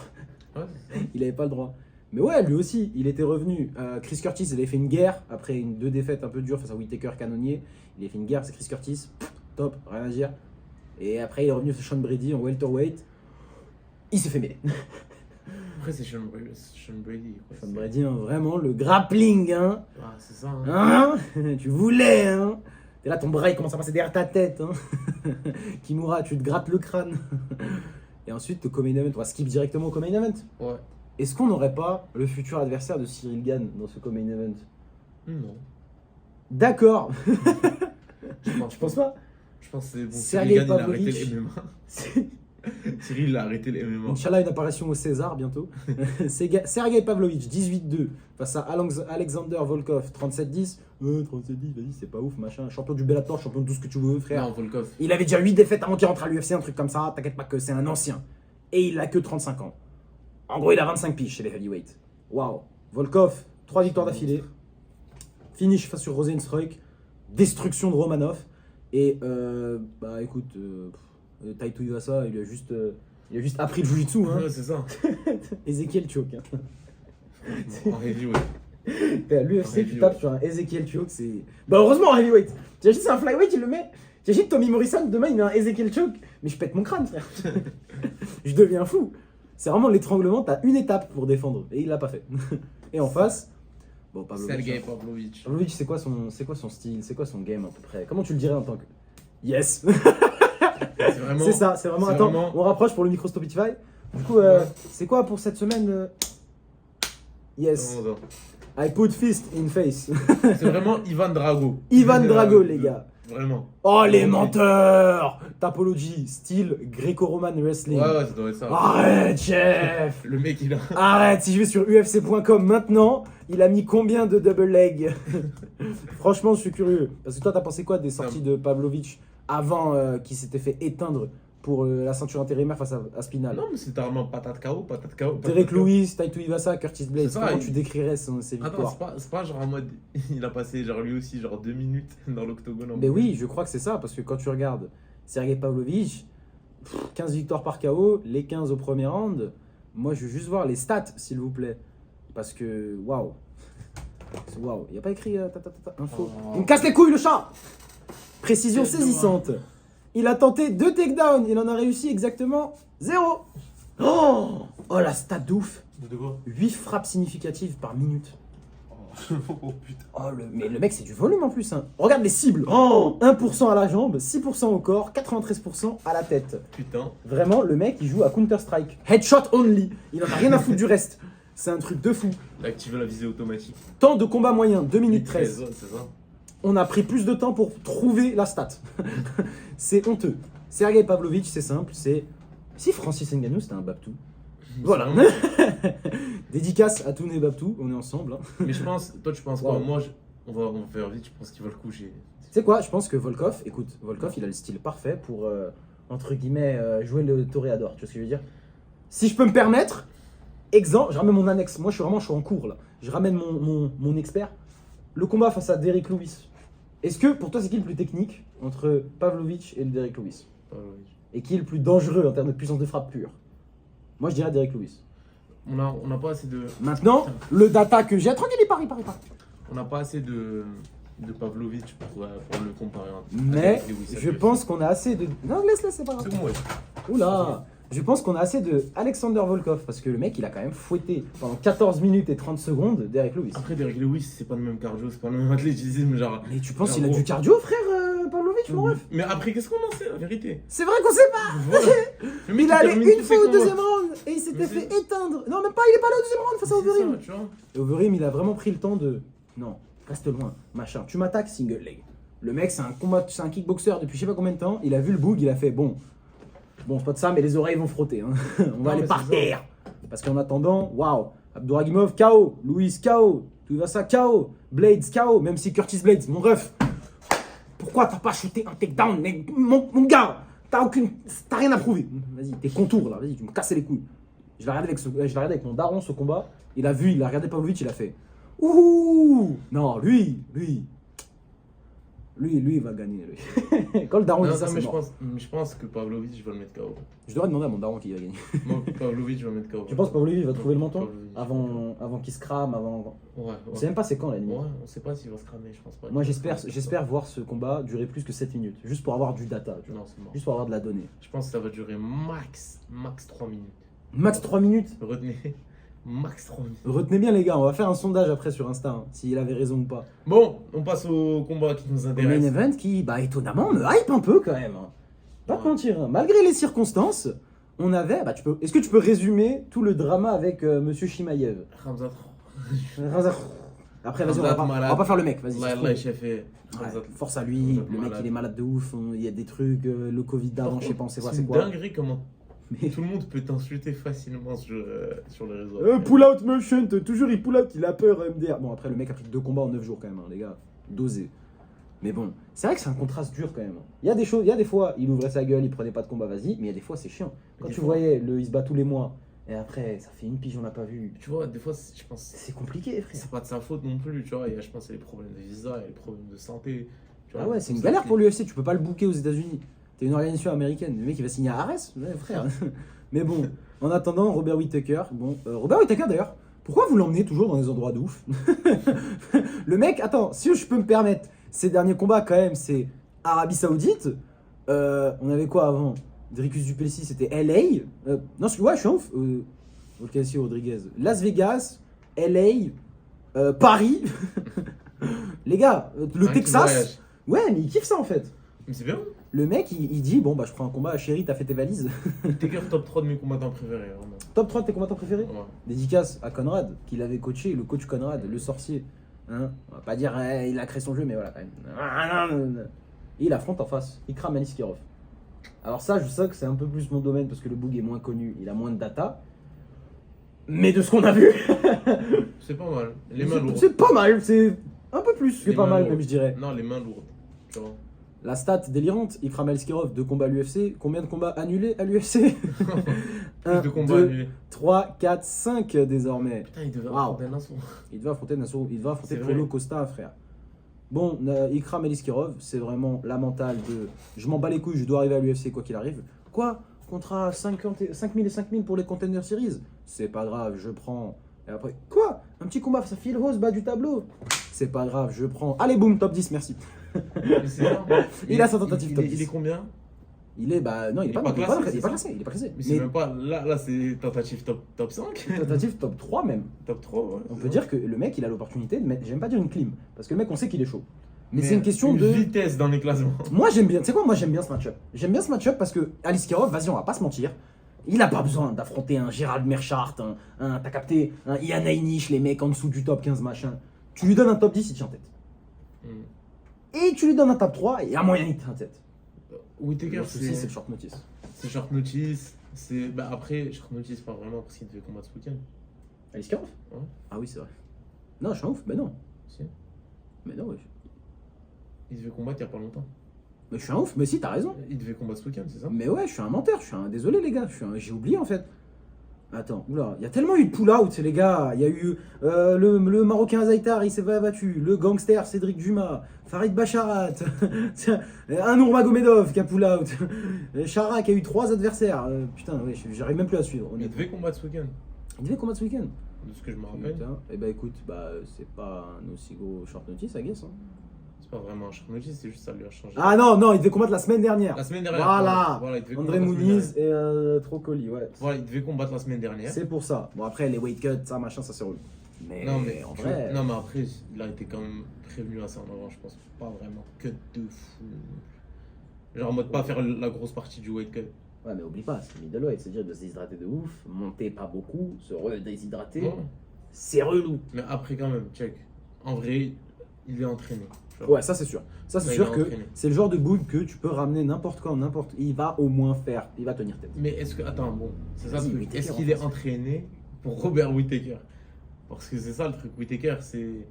Ouais, c'est ça. Il avait pas le droit. Mais ouais, lui aussi, il était revenu. Chris Curtis, il avait fait une guerre après 2 défaites un peu dures face à Whittaker Canonnier. Il avait fait une guerre, c'est Chris Curtis. Top, rien à dire. Et après, il est revenu sur Sean Brady en welterweight. Il s'est fait mêler. Après, c'est Sean Brady. Sean Brady, hein, vraiment, le grappling. Hein. Ah, c'est ça. Hein. Tu voulais. Hein. Et là, ton bras, il commence à passer derrière ta tête. Hein. Kimura, tu te grattes le crâne. Et ensuite, le co-main event. On va skip directement au co-main event. Ouais. Est-ce qu'on n'aurait pas le futur adversaire de Cyril Gane dans ce co-main event? Non. D'accord. Tu penses pas? Je pense que c'est bon. Sergei Pavlovich. Il a arrêté le MMA. Cyril a arrêté le MMA. Inch'Allah, une apparition au César bientôt. Sergei Pavlovich, 18-2, face à Alexander Volkov, 37-10. 37-10, vas-y, c'est pas ouf, machin. Champion du Bellator, champion de tout ce que tu veux, frère. Non, Volkov. Il avait déjà 8 défaites avant qu'il rentre à l'UFC, un truc comme ça. T'inquiète pas que c'est un ancien. Et il a que 35 ans. En gros, il a 25 piges chez les heavyweights. Waouh. Volkov, 3 victoires d'affilée. Finish face sur Rosenstruik. Destruction de Romanov. Et bah écoute, Taito Iwasa, il a juste appris le Jujutsu. Hein. Ouais, c'est ça. Ezekiel Choke. Hein. En heavyweight. T'es à l'UFC, tu tapes sur un Ezekiel Choke, c'est. Bah heureusement en heavyweight. T'imagines, c'est un flyweight, il le met. T'imagines Tommy Morrison, demain il met un Ezekiel Choke, mais je pète mon crâne, frère. Je deviens fou. C'est vraiment l'étranglement, t'as une étape pour défendre, et il l'a pas fait. Et en face, bon, Pavlovich. Sergei Pavlovich. Pavlovich, c'est quoi son style, c'est quoi son game à peu près? Comment tu le dirais en tant que. Yes. C'est vraiment. C'est ça, c'est vraiment. c'est Attends, vraiment- on rapproche pour le micro Stopify. Du coup, c'est quoi pour cette semaine Yes. c'est vraiment I put fist in face. ça. C'est vraiment Ivan Drago. Ivan Drago, les gars. Vraiment. Oh, les menteurs. Tapology, style Greco-Roman wrestling. Ouais, ça doit être ça. Arrête, chef. Le mec, il a. Arrête, si je vais sur ufc.com maintenant, il a mis combien de double leg? Franchement, je suis curieux. Parce que toi, t'as pensé quoi des sorties de Pavlovich avant qu'il s'était fait éteindre pour la ceinture intérimaire face à Spinal? Non, mais c'est vraiment patate KO, patate KO. Derek Lewis, Taito Iwasa, Curtis Blades, C'est ça, comment il- tu décrirais ses Attends, victoires? c'est pas genre en mode. Il a passé genre lui aussi genre 2 minutes dans l'octogone. Mais oui, je crois que c'est ça, parce que quand tu regardes Sergei Pavlovich, 15 victoires par KO, les 15 au premier round, moi je veux juste voir les stats, s'il vous plaît. Parce que, waouh. Waouh, il n'y a pas écrit info. Oh. Il me casse les couilles le chat. Précision C'est saisissante. Il a tenté 2 takedowns, il en a réussi exactement 0. Oh, oh la stat d'ouf. De quoi? 8 frappes significatives par minute. Oh putain. Oh, mais le mec, c'est du volume en plus. Hein. Regarde les cibles. Oh, 1% à la jambe, 6% au corps, 93% à la tête. Putain. Vraiment, le mec, il joue à Counter-Strike. Headshot only. Il en a rien à foutre du reste. C'est un truc de fou. Il a activé la visée automatique. Temps de combat moyen, 2 minutes 13. Ouais, c'est ça. On a pris plus de temps pour trouver la stat. C'est honteux. Sergei Pavlovich, c'est simple, c'est... Si Francis Ngannou, c'était un Babtou. Voilà. C'est vraiment- Dédicace à Toune et Babtou, on est ensemble. Hein. Mais je pense, toi tu penses quoi? Wow. Moi, on va faire vite, je pense qu'il va le coucher. Tu sais quoi, je pense que Volkov, écoute, Volkov, il a le style parfait pour, entre guillemets, jouer le toréador, tu vois ce que je veux dire? Si je peux me permettre, exemple, je ramène mon annexe, moi je suis en cours là, je ramène mon expert, le combat face à Derek Lewis. Est-ce que, pour toi, c'est qui le plus technique entre Pavlovich et le Derek Lewis? Pavlovich. Et qui est le plus dangereux en termes de puissance de frappe pure? Moi je dirais Derek Lewis. On a pas assez de. Maintenant, le data que j'ai... Tranquille, il part. On n'a pas assez de Pavlovich pour le comparer. Mais je pense qu'on a assez de... Non, laisse, c'est pas grave. C'est bon, ouais. Oula, je pense qu'on a assez de Alexander Volkov parce que le mec il a quand même fouetté pendant 14 minutes et 30 secondes Derek Lewis. Après, Derek Lewis, c'est pas le même cardio, c'est pas le même athlétisme. Genre. Mais tu penses Alors, qu'il a gros. du cardio, frère Pavlovich, mon ref? Mais après, qu'est-ce qu'on en sait, la vérité? C'est vrai qu'on sait pas. Voilà. Le mec, Il est allé termine une tous fois ses au combats. deuxième round et il s'était Mais fait c'est- éteindre. Non, même pas, il est pas là au deuxième round face à C'est Overeem. ça, tu vois. Et Overeem, il a vraiment pris le temps de... Non, reste loin, machin. Tu m'attaques, single leg. Le mec, c'est un kickboxer depuis je sais pas combien de temps. Il a vu le boog, il a fait bon, c'est pas de ça, mais les oreilles vont frotter. Hein. On va Non, aller mais par c'est ça. terre. Parce qu'en attendant, waouh, Abdouragimov KO, Louis KO, Tuivasa KO, Blades KO, même si Curtis Blades, mon ref. Pourquoi t'as pas shooté un takedown, mec? Mon gars, t'as rien à prouver. Vas-y, tes contours là, vas-y, tu me casses les couilles. Je l'ai regardé avec mon daron ce combat. Il a regardé Pavlovich, il a fait ouh. Non, lui, il va gagner. Lui. Quand le daron Non, dit ça, non, c'est mais mort. je pense que Pavlovich va le mettre KO. Je devrais demander à mon daron qui va gagner. Moi, Pavlovich va le mettre KO. Tu penses que Pavlovich va trouver le menton Pavlovich. avant qu'il se crame, avant... Ouais, On ouais. sait même pas c'est quand la limite. Ouais, on sait pas s'il va se cramer, je pense pas. Moi j'espère voir ce combat durer plus que 7 minutes, juste pour avoir du data, tu vois. Non, c'est mort. Juste pour avoir de la donnée. Je pense que ça va durer max 3 minutes. Max 3 minutes. Retenez, max 3 minutes. Retenez bien les gars, on va faire un sondage après sur Insta, hein, s'il avait raison ou pas. Bon, on passe au combat qui nous Le main intéresse. event qui, bah étonnamment, me hype un peu quand même. Hein. Pas te Ouais. mentir, hein. Malgré les circonstances, on avait... est-ce que tu peux résumer tout le drama avec Monsieur Shimaev? Ramzat. Après vas-y, on Ramzat va malade. pas faire le mec, vas-y. Là, c'est là, trop. chef est. Ouais, Ramzat. force à lui, Ramzat le mec malade. il est malade de ouf, il y a des trucs, le Covid d'avant, je sais pas, on sait quoi, C'est c'est une quoi. dinguerie comment Mais... tout le monde peut t'insulter facilement sur les réseaux. Pull out motion, toujours il pull out, il a peur MDR. Bon après le mec a pris 2 combats en 9 jours quand même, hein, les gars, dosé. Mais bon, c'est vrai que c'est un contraste dur quand même. Il y a des fois, il ouvrait sa gueule, il prenait pas de combat, vas-y, mais il y a des fois c'est chiant. Quand Des tu fois. voyais, il se bat tous les mois, et après ça fait une pige, on l'a pas vu. Tu vois, des fois, je pense C'est compliqué frère. c'est pas de sa faute non plus, tu vois. Je pense qu'il y a les problèmes de visa, il y a les problèmes de santé. Tu vois. Ah ouais, c'est une Ça, galère pour l'UFC, tu peux pas le booker aux États-Unis. T'es une organisation américaine, le mec il va signer à Arès, ouais, frère. Mais bon, en attendant, Robert Whittaker, Robert Whittaker d'ailleurs, pourquoi vous l'emmenez toujours dans des endroits de ouf? Le mec, attends, si je peux me permettre, ses derniers combats quand même, c'est Arabie Saoudite. On avait quoi avant? Dricus du Plessis, c'était LA. Non, ouais, je suis un ouf. Volcasio Rodriguez. Las Vegas, LA, Paris. Les gars, le Un Texas. Ouais, mais il kiffe ça en fait. Mais c'est bien. Le mec, il dit bon, bah je prends un combat, chérie, t'as fait tes valises. Whittaker top 3 de mes combattants préférés, vraiment. Top 3 de tes combattants préférés? Ouais. Dédicace à Conrad, qu'il avait coaché, le coach Conrad, le sorcier. Hein, on va pas dire il a créé son jeu, mais voilà quand même. Et il affronte en face Ikram Aliskirov. Alors ça, je sais que c'est un peu plus mon domaine parce que le Boug est moins connu, il a moins de data. Mais de ce qu'on a vu, C'est pas mal. Les mains lourdes. c'est pas mal, c'est un peu plus que Les pas mains mal lourdes. même je dirais. Non, les mains lourdes. Tu vois. La stat délirante, Ikram Aliskirov, 2 combats à l'UFC, combien de combats annulés à l'UFC? Plus de combats annulés. 3, 4, 5 désormais. Putain, il devait Waouh. affronter un assaut. Il devait affronter Nassau, il devait affronter C'est Paulo vrai. Costa, frère. Bon, Ikram Aliskirov, c'est vraiment la mentale de je m'en bats les couilles, je dois arriver à l'UFC quoi qu'il arrive. Quoi? Contrat 50 5000 et 5000 pour les Contender Series? C'est pas grave, je prends. Et après, quoi? Un petit combat face à Phil Rose, bas du tableau? C'est pas grave, je prends. Allez, boum, top 10, merci. Mais c'est ça. Il a sa tentative top 10. Il est combien? Il est, bah non, il est pas classé, classé, il est c'est pas ça classé, il est pas classé. Mais c'est même pas. Là c'est tentative top 5. Tentative top 3 même. Top 3, ouais. On peut dire que le mec, il a l'opportunité de mettre, j'aime pas dire une clim, parce que le mec, on sait qu'il est chaud. Mais c'est une question de. vitesse dans les classements. Moi j'aime bien, tu sais quoi, moi j'aime bien ce match-up. J'aime bien ce match-up parce que Aliskirov, vas-y, on va pas se mentir, il a pas besoin d'affronter un Gérald Merchart, t'as capté, un Ian Heinisch, les mecs en dessous du top 15 machin. Tu lui donnes un top 10, il tient tête. Et tu lui donnes un top 3, il y a moyen il tient tête. Whittaker, Le souci, c'est le short notice. C'est short notice. C'est. Bah après, short notice, pas vraiment parce qu'il devait combattre ce week-end. Aliskirov? Ouais. Ah oui, c'est vrai. Non, je suis un ouf, mais non. Si. Mais non, ouais. Il devait combattre il y a pas longtemps. Mais je suis un ouf, mais si, t'as raison. Il devait combattre ce week-end, c'est ça? Mais ouais, je suis un menteur, désolé les gars, j'ai oublié en fait. Attends, oula, il y a tellement eu de pull-out les gars. Il y a eu le Marocain Zaitar, il s'est pas battu, le gangster Cédric Dumas, Farid Bacharat, un Nurmagomedov qui a pull-out, Chara qui a eu 3 adversaires. Putain, ouais, j'arrive même plus à suivre. Il devait combattre ce week-end, Il devait combattre ce week-end. de ce que je me rappelle. Putain, et bah écoute, c'est pas un aussi gros short notice, I guess. Hein. C'est pas vraiment un short notice, c'est juste ça lui a changé. Ah non, il devait combattre la semaine dernière. La semaine dernière. Voilà, Voilà, il devait André combattre la semaine Muniz et Trocoli, ouais. Voilà, il devait combattre la semaine dernière. C'est pour ça. Bon, après, les weight cuts, ça, machin, ça c'est relou. Mais, Non mais, en vrai. non mais après, il a été quand même prévenu assez en avant, je pense. Pas vraiment cut de fou. Genre en mode pas faire la grosse partie du weight cut. Ouais, mais oublie pas, c'est middleweight, c'est-à-dire de se déshydrater de ouf, monter pas beaucoup, se redéshydrater. Ouais. C'est relou. Mais après quand même, check. En vrai, il est entraîné. genre. Ouais, ça c'est sûr. Ça c'est Ouais, sûr il est que entraîné. c'est le genre de boule que tu peux ramener n'importe quand, n'importe. Il va au moins faire, il va tenir tête. Mais est-ce que. Attends, bon, c'est ça le Vas-y, truc. Whittaker, Est-ce qu'il en est fait. entraîné pour Robert Whittaker? Parce que c'est ça le truc. Whittaker, c'est.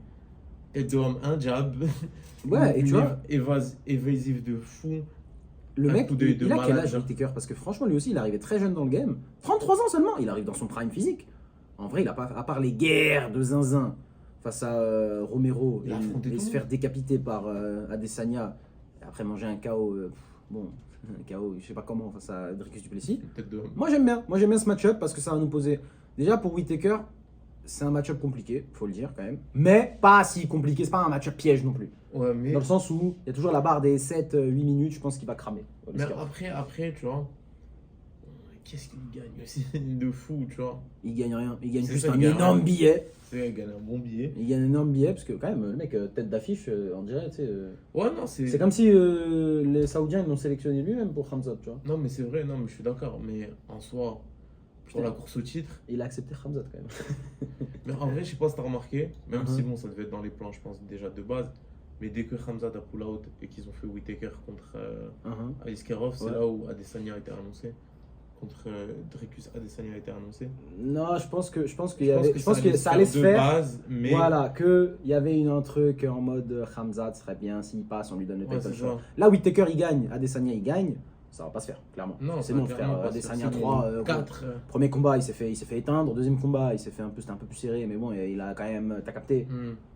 Tête de homme, un jab. Ouais, et tu vois, Évasif de fou. le un mec, coup d'œil il de a quel malade, âge, genre. Whittaker? Parce que franchement, lui aussi, il arrivait très jeune dans le game. 33 ans seulement, il arrive dans son prime physique. En vrai, il a pas, à part les guerres de zinzin face à Romero, Il a affronté et tout se le faire décapiter par Adesanya, et après manger un KO, bon, un KO, je sais pas comment, face à Dricus du Plessis. Tête de homme. Moi j'aime bien ce match-up parce que ça va nous poser. Déjà pour Whittaker, c'est un match-up compliqué, faut le dire quand même. Mais pas si compliqué, c'est pas un match-up piège non plus. Ouais, mais. Dans le sens où il y a toujours la barre des 7-8 minutes, je pense qu'il va cramer. Mais après, tu vois. Qu'est-ce qu'il gagne aussi de fou, tu vois. Il gagne rien, il gagne C'est juste ça, un il gagne énorme rien. billet. C'est il gagne un bon billet. Il gagne un énorme billet parce que quand même, le mec, tête d'affiche, on dirait, tu sais. Ouais, non, c'est. C'est comme si les Saoudiens ils l'ont sélectionné lui-même pour Khamzat, tu vois. Non, mais c'est vrai, non, mais je suis d'accord. Mais en soi, pour la course au titre. Il a accepté Khamzat quand même. Mais en vrai, je sais pas si t'as remarqué, même Mhm. si bon, ça devait être dans les plans, je pense, déjà de base. Mais dès que Khamzat a pull out et qu'ils ont fait Whittaker contre Aliskerov, c'est Ouais. là où Adesanya a été annoncé. Contre Dricus Adesanya a été annoncé. Non, je pense que ça allait allait se faire. base, mais. Voilà, qu'il y avait un truc en mode Khamzat serait bien, s'il passe, on lui donne le Ouais, title c'est shot. ça. Là, Whittaker il gagne, Adesanya il gagne, ça va pas se faire, clairement. Non, c'est ça bon, va frère. clairement pas se Adesanya faire. 3, 4. premier combat, il s'est fait éteindre. Deuxième combat, c'était un peu plus serré, mais bon, il a quand même, t'as capté.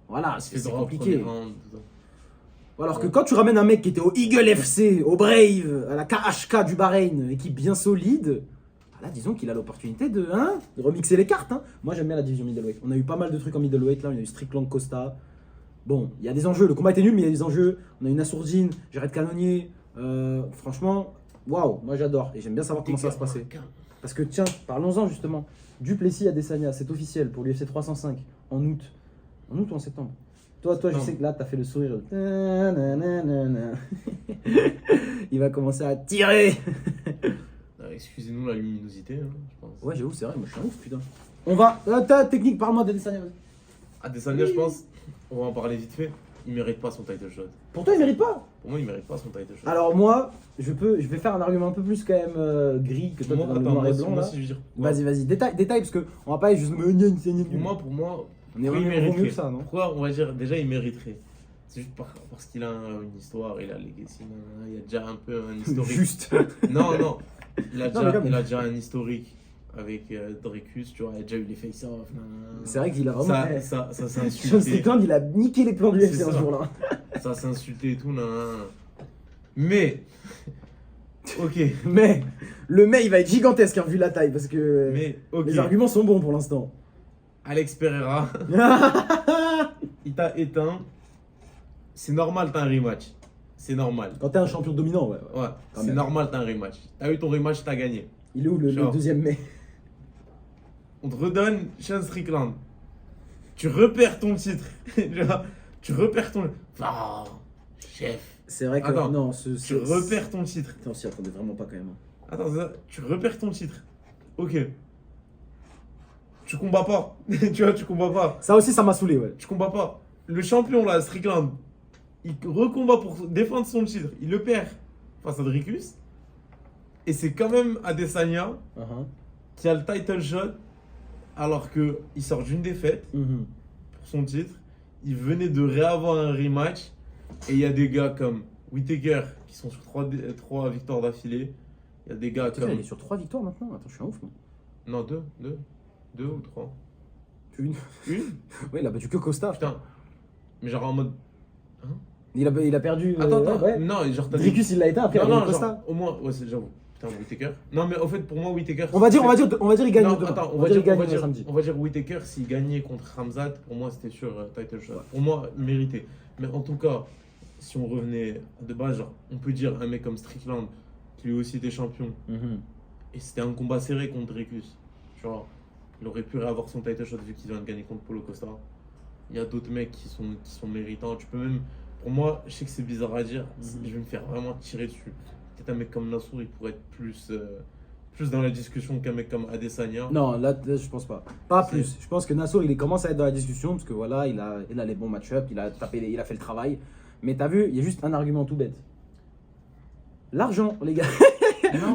Voilà, c'est compliqué. Alors que quand tu ramènes un mec qui était au Eagle FC, au Brave, à la KHK du Bahreïn, équipe bien solide, là disons qu'il a l'opportunité de remixer les cartes. Moi j'aime bien la division middleweight. On a eu pas mal de trucs en middleweight là, on a eu Strickland Costa. Bon, il y a des enjeux, le combat était nul mais il y a des enjeux. On a eu Nassourdine, Jared Cannonier. Franchement, waouh, moi j'adore et j'aime bien savoir comment ça va se passer. Parce que tiens, parlons-en justement. Duplessis Adesanya, c'est officiel pour l'UFC 305 en août. En août ou en septembre? Toi, je sais que là, t'as fait le sourire. Il va commencer à tirer. Excusez-nous la luminosité, je pense. Ouais, j'avoue, c'est vrai, moi je suis un ouf, putain. On va. Ta technique, parle-moi d'Adesanya. Adesanya, je pense, on va en parler vite fait. Il mérite pas son title shot. Pour toi, il mérite pas? Pour moi, il mérite pas son title shot. Alors, moi, je vais faire un argument un peu plus quand même gris que toi, moi, dans le noir et blanc. moi, Là. si je veux dire, Vas-y, détail, parce qu'on va pas juste. Pour moi, on est il vraiment mériterait. mieux que ça, non? Pourquoi on va dire déjà il mériterait? C'est juste parce qu'il a une histoire, il a legacy, il y a déjà un peu un historique. Juste. Non, il a mais déjà un historique avec Dreykus, tu vois, il a déjà eu les face-off. C'est vrai qu'il a vraiment. Ça s'est John insulté. Strickland, il a niqué les plans du UFC C'est un ça. jour-là. Ça s'est insulté et tout, Mais, ok. Mais, le mais, il va être gigantesque, vu la taille, parce que Mais, ok. les arguments sont bons pour l'instant. Alex Pereira, il t'a éteint. C'est normal, t'as un rematch. C'est normal. Quand t'es un champion dominant, ouais. Ouais, Quand c'est même. normal, t'as un rematch. T'as eu ton rematch, t'as gagné. Il est où le Genre. 2e mai? On te redonne Sean Strickland. Tu repères ton titre. Tu repères ton. Ah, chef. C'est vrai que Attends, non, Tu repères ton titre. Putain, on s'y attendait vraiment pas quand même. Attends, tu repères ton titre. Ok. Tu combats pas. Tu vois, tu combats pas. Ça aussi, ça m'a saoulé, ouais. Tu combats pas. Le champion là, Strickland, il recombat pour défendre son titre. Il le perd face à Dricus. Et c'est quand même Adesanya qui a le title shot alors qu'il sort d'une défaite pour son titre. Il venait de réavoir un rematch. Et il y a des gars comme Whittaker qui sont sur 3 victoires d'affilée. Il y a des gars comme. Il est sur 3 victoires maintenant. Attends, je suis un ouf, moi. Non, 2 ou 3. Une. Une. Ouais, il a battu que Costa. Putain. Mais genre en mode. Il a perdu. Attends. Ouais. Non, genre t'as dit. Dricus, il l'a été après. Non, il a non, gagné Costa. genre, au moins. Ouais, j'avoue. Putain, Whittaker. Non, mais au fait, pour moi, Whittaker. On va dire, il gagne Non, demain. attends, on va dire, il gagne samedi. on va dire Whittaker s'il gagnait contre Khamzat, pour moi c'était sûr title shot. Pour moi, mérité. Mais en tout cas, si on revenait de base, genre, on peut dire un mec comme Strickland, qui lui aussi était champion, et c'était un combat serré contre Dricus. Genre, il aurait pu avoir son title shot vu qu'il vient de gagner contre Paulo Costa. Il y a d'autres mecs qui sont méritants. Tu peux même. Pour moi, je sais que c'est bizarre à dire, je vais me faire vraiment tirer dessus. Peut-être un mec comme Nassour, il pourrait être plus dans la discussion qu'un mec comme Adesanya. Non, là, je pense pas. Pas plus. Je pense que Nassour, il commence à être dans la discussion parce que voilà, il a les bons match-up, il a fait le travail. Mais t'as vu, il y a juste un argument tout bête. L'argent, les gars.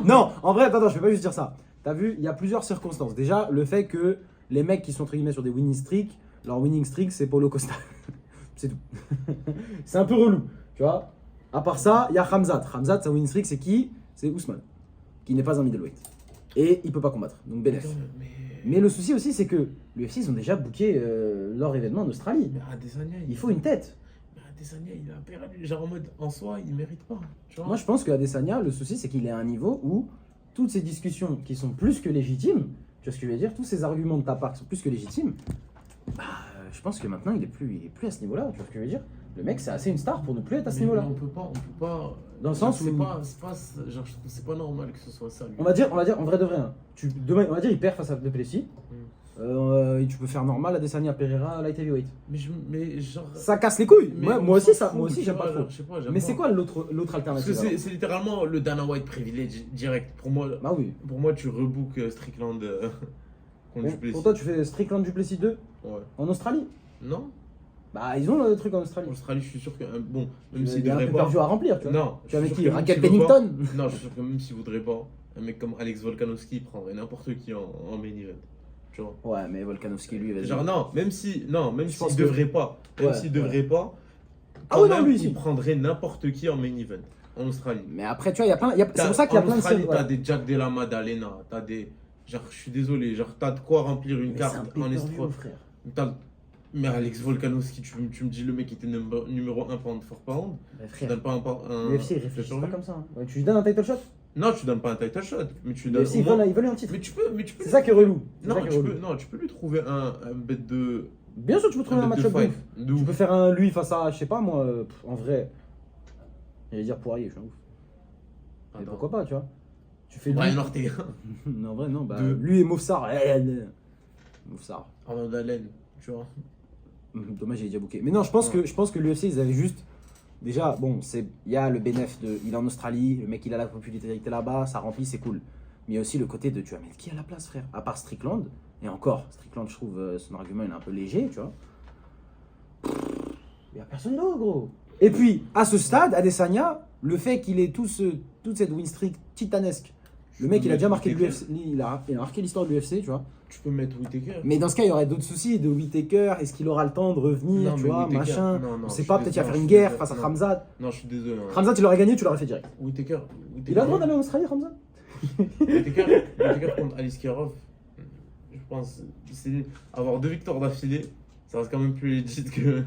Non, en vrai, attends, je vais pas juste dire ça. T'as vu, il y a plusieurs circonstances. Déjà, le fait que les mecs qui sont entre guillemets sur des winning streaks, leur winning streak, c'est Paulo Costa. C'est tout. C'est un peu relou, tu vois. À part ça, il y a Khamzat. Khamzat, sa winning streak, c'est qui? C'est Ousmane, qui n'est pas un middleweight. Et il peut pas combattre, donc bénéf. Mais le souci aussi, c'est que l'UFC, ils ont déjà booké leur événement en Australie. Mais Adesanya, Il faut une tête. Mais Adesanya, il a perdu. Genre en mode, en soi, il mérite pas. Tu vois. Moi, je pense qu'Adesanya, le souci, c'est qu'il est à un niveau où toutes ces discussions qui sont plus que légitimes, tu vois ce que je veux dire, tous ces arguments de ta part qui sont plus que légitimes, je pense que maintenant, il est plus à ce niveau-là, tu vois ce que je veux dire. Le mec, c'est assez une star pour ne plus être à ce niveau-là. On peut pas. Dans le sens où... genre, je trouve que c'est pas normal que ce soit ça. Lui. On va dire, en vrai de vrai, demain, on va dire, il perd face à Duplessis. Et tu peux faire normal Adesanya Pereira light heavyweight. Mais genre. Ça casse les couilles. Mais Moi aussi, fout, j'aime pas trop. Je sais pas, j'aime Mais pas. c'est quoi l'autre Parce alternative que c'est littéralement le Dana White privilège direct. Pour moi, Bah oui. tu rebook Strickland contre Duplessis. Pour toi, tu fais Strickland Duplessis 2 Ouais. en Australie. Non. Bah, ils ont le truc en Australie. En Australie, je suis sûr que. Bon, même Il s'il y a un devrait pas. pay-per-view à remplir, tu vois. Non. Tu es avec je suis qui sûr que Raquel même s'il veut Pennington pas- Non, je suis sûr que même s'il voudrait pas, un mec comme Alex Volkanovski prendrait n'importe qui en main event. Tu vois. Ouais, mais Volkanovski, lui, vas-y. Genre, même s'il pense que- devrait pas. Même Ouais, s'il devrait pas. Ah ouais, non, même, lui, il si. prendrait n'importe qui en main event. En Australie. Mais après, tu vois, c'est pour ça qu'il y a plein En de Australie, scènes. t'as Ouais. des Jack Della Maddalena, t'as des. Genre, je suis désolé, genre, t'as de quoi remplir une Mais carte c'est un en pay-per-view, Australie. frère. T'as Mais Alex Volkanovski, tu me dis le mec qui était numéro 1 pound for pound. Bah, Tu frère, donnes pas un l'UFC, ils réfléchissent pas comme ça. Hein. Ouais, tu lui donnes un title shot? Non, tu donnes pas un title shot, mais tu donnes. L'UFC, au ils moins- veulent un titre. Mais tu peux. C'est ça qui est relou. C'est Non, ça qui est relou. tu peux lui trouver un bête de. Bien sûr, tu peux trouver un bête de match-up de fight. ouf. De ouf. Tu peux faire un lui face à, je sais pas moi, en vrai. J'allais dire Poirier, je suis un ouf. Mais Attends. pourquoi pas, tu vois? Tu fais lui. Brian Ortega. Non, en vrai, non. Bah, Deux. lui et Moufsar. Moufsar. Arnaud Dalen, tu vois. Dommage, j'ai déjà booké. Mais non, je pense que l'UFC, ils avaient juste. Déjà, bon, il y a le bénéfice de. Il est en Australie, le mec, il a la popularité là-bas, ça remplit, c'est cool. Mais il y a aussi le côté de. Tu vas mettre qui à la place, frère? À part Strickland. Et encore, Strickland, je trouve son argument, il est un peu léger, tu vois. Il n'y a personne d'autre, gros. Et puis, à ce stade, Adesanya, le fait qu'il ait toute cette win streak titanesque, le mec, il a déjà marqué l'UFC, il a marqué l'histoire de l'UFC, tu vois. Tu peux mettre Whittaker. Mais dans ce cas, il y aurait d'autres soucis de Whittaker. Est-ce qu'il aura le temps de revenir, Non, tu mais vois, Whittaker, machin. non, On je sait suis pas, peut-être il va désolé, faire je une suis guerre désolé. face à Non. Khamzat. Non, je suis désolé. hein. Khamzat, il aurait gagné, tu l'aurais fait direct. Whittaker. Il a le droit d'aller en Australie, Khamzat? Whittaker contre Alice Kirov. Je pense c'est avoir 2 victoires d'affilée, ça reste quand même plus legit que.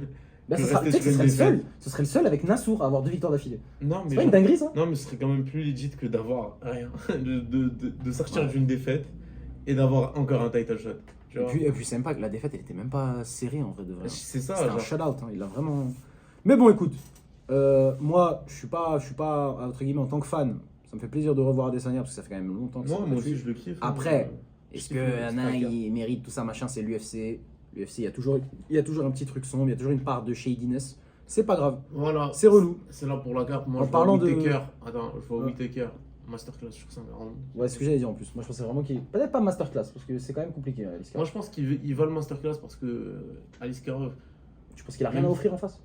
Bah, que ça sera, tu rester sais que sur ce une serait le défaite. seul. Ce serait le seul avec Nassour à avoir 2 victoires d'affilée. Non, C'est mais pas une dinguerie, ça? non, mais ce serait quand même plus legit que d'avoir rien, de sortir Ouais. d'une défaite et d'avoir encore un title shot. Tu vois. Et puis c'est même pas que la défaite, elle était même pas serrée en vrai de vrai. C'est ça, C'était un genre. shutout, hein, il a vraiment. Mais bon, écoute, moi, je suis pas, entre guillemets, en tant que fan, ça me fait plaisir de revoir Adesanya parce que ça fait quand même longtemps que Moi, ça moi m'a aussi, plu. je le kiffe. Après, Je est-ce kiffe que le y en a un, striker. il mérite tout ça, machin, c'est l'UFC. L'UFC, il y a toujours un petit truc sombre, il y a toujours une part de shadiness. C'est pas grave, Voilà. c'est relou. C'est là pour la carte. Moi, En je parlant vois de- Whittaker. Attends, je vois Ouais. Whittaker. Masterclass sur 5 rounds. Ouais, c'est ce que j'allais dire en plus. Moi, je pensais vraiment qu'il. Peut-être pas masterclass, parce que c'est quand même compliqué. Alice Moi, Karov. je pense qu'il va le masterclass parce que Alice Karov. Tu penses qu'il a rien à offrir en face?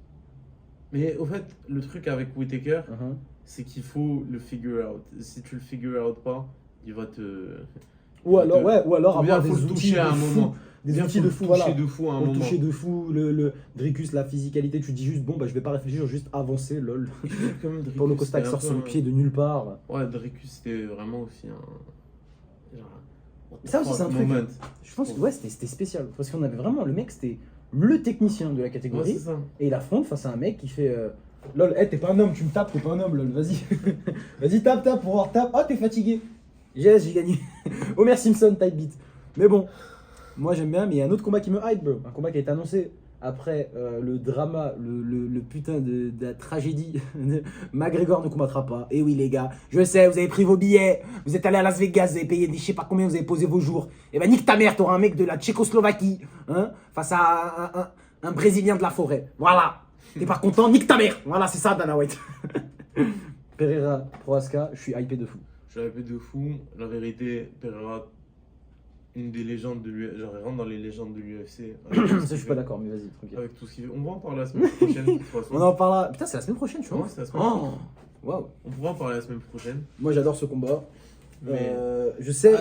Mais au fait, le truc avec Whittaker, Mhm. c'est qu'il faut le figure out. Si tu le figure out pas, il va te. Ou alors, ouais, ou alors Ou bien, avoir faut des le outils toucher de à un fou. moment. Des Bien, outils faut de le fou, toucher voilà. de fou à un Pour le moment. toucher de fou, le Dricus, la physicalité, tu te dis juste, bon, bah je vais pas réfléchir, juste avancer, lol. Comme Dricus, Pour le Costa qui c'était un sort peu son un- pied de nulle part. Ouais, Dricus, c'était vraiment aussi un. Genre. Ça aussi, c'est un truc. moment. Je pense que ouais, c'était spécial. Parce qu'on avait vraiment, le mec, c'était le technicien de la Ouais, catégorie. c'est ça. Et il affronte face à un mec qui fait lol, hey, t'es pas un homme, tu me tapes, t'es pas un homme, lol, vas-y. Vas-y, tape, pour voir, tape. Oh, t'es fatigué. Yes, j'ai gagné. Homer Simpson, type beat. Mais bon, moi j'aime bien, mais il y a un autre combat qui me hype, bro. Un combat qui a été annoncé après le drama, le putain de la tragédie. McGregor ne combattra pas. Et oui, les gars, je sais, vous avez pris vos billets, vous êtes allés à Las Vegas, vous avez payé des je sais pas combien, vous avez posé vos jours. Et ben, nique ta mère, t'auras un mec de la Tchécoslovaquie, hein, face à un Brésilien de la forêt. Voilà. T'es pas content, nique ta mère. Voilà, c'est ça, Dana White. Pereira, Prohaska, je suis hypé de fou. Je suis hypé de fou. La vérité, Pereira, une des légendes de l'UFC. Genre, il rentre dans les légendes de l'UFC. Ça, je suis pas d'accord, mais vas-y, tranquille. Avec tout ce qu'il fait. On va en parler la semaine prochaine. De toute façon. On en parlera. Putain, c'est la semaine prochaine, tu vois. Ouais, c'est la semaine Oh, prochaine. waouh. On pourra en parler la semaine prochaine. Moi, j'adore ce combat. Mais. Je sais.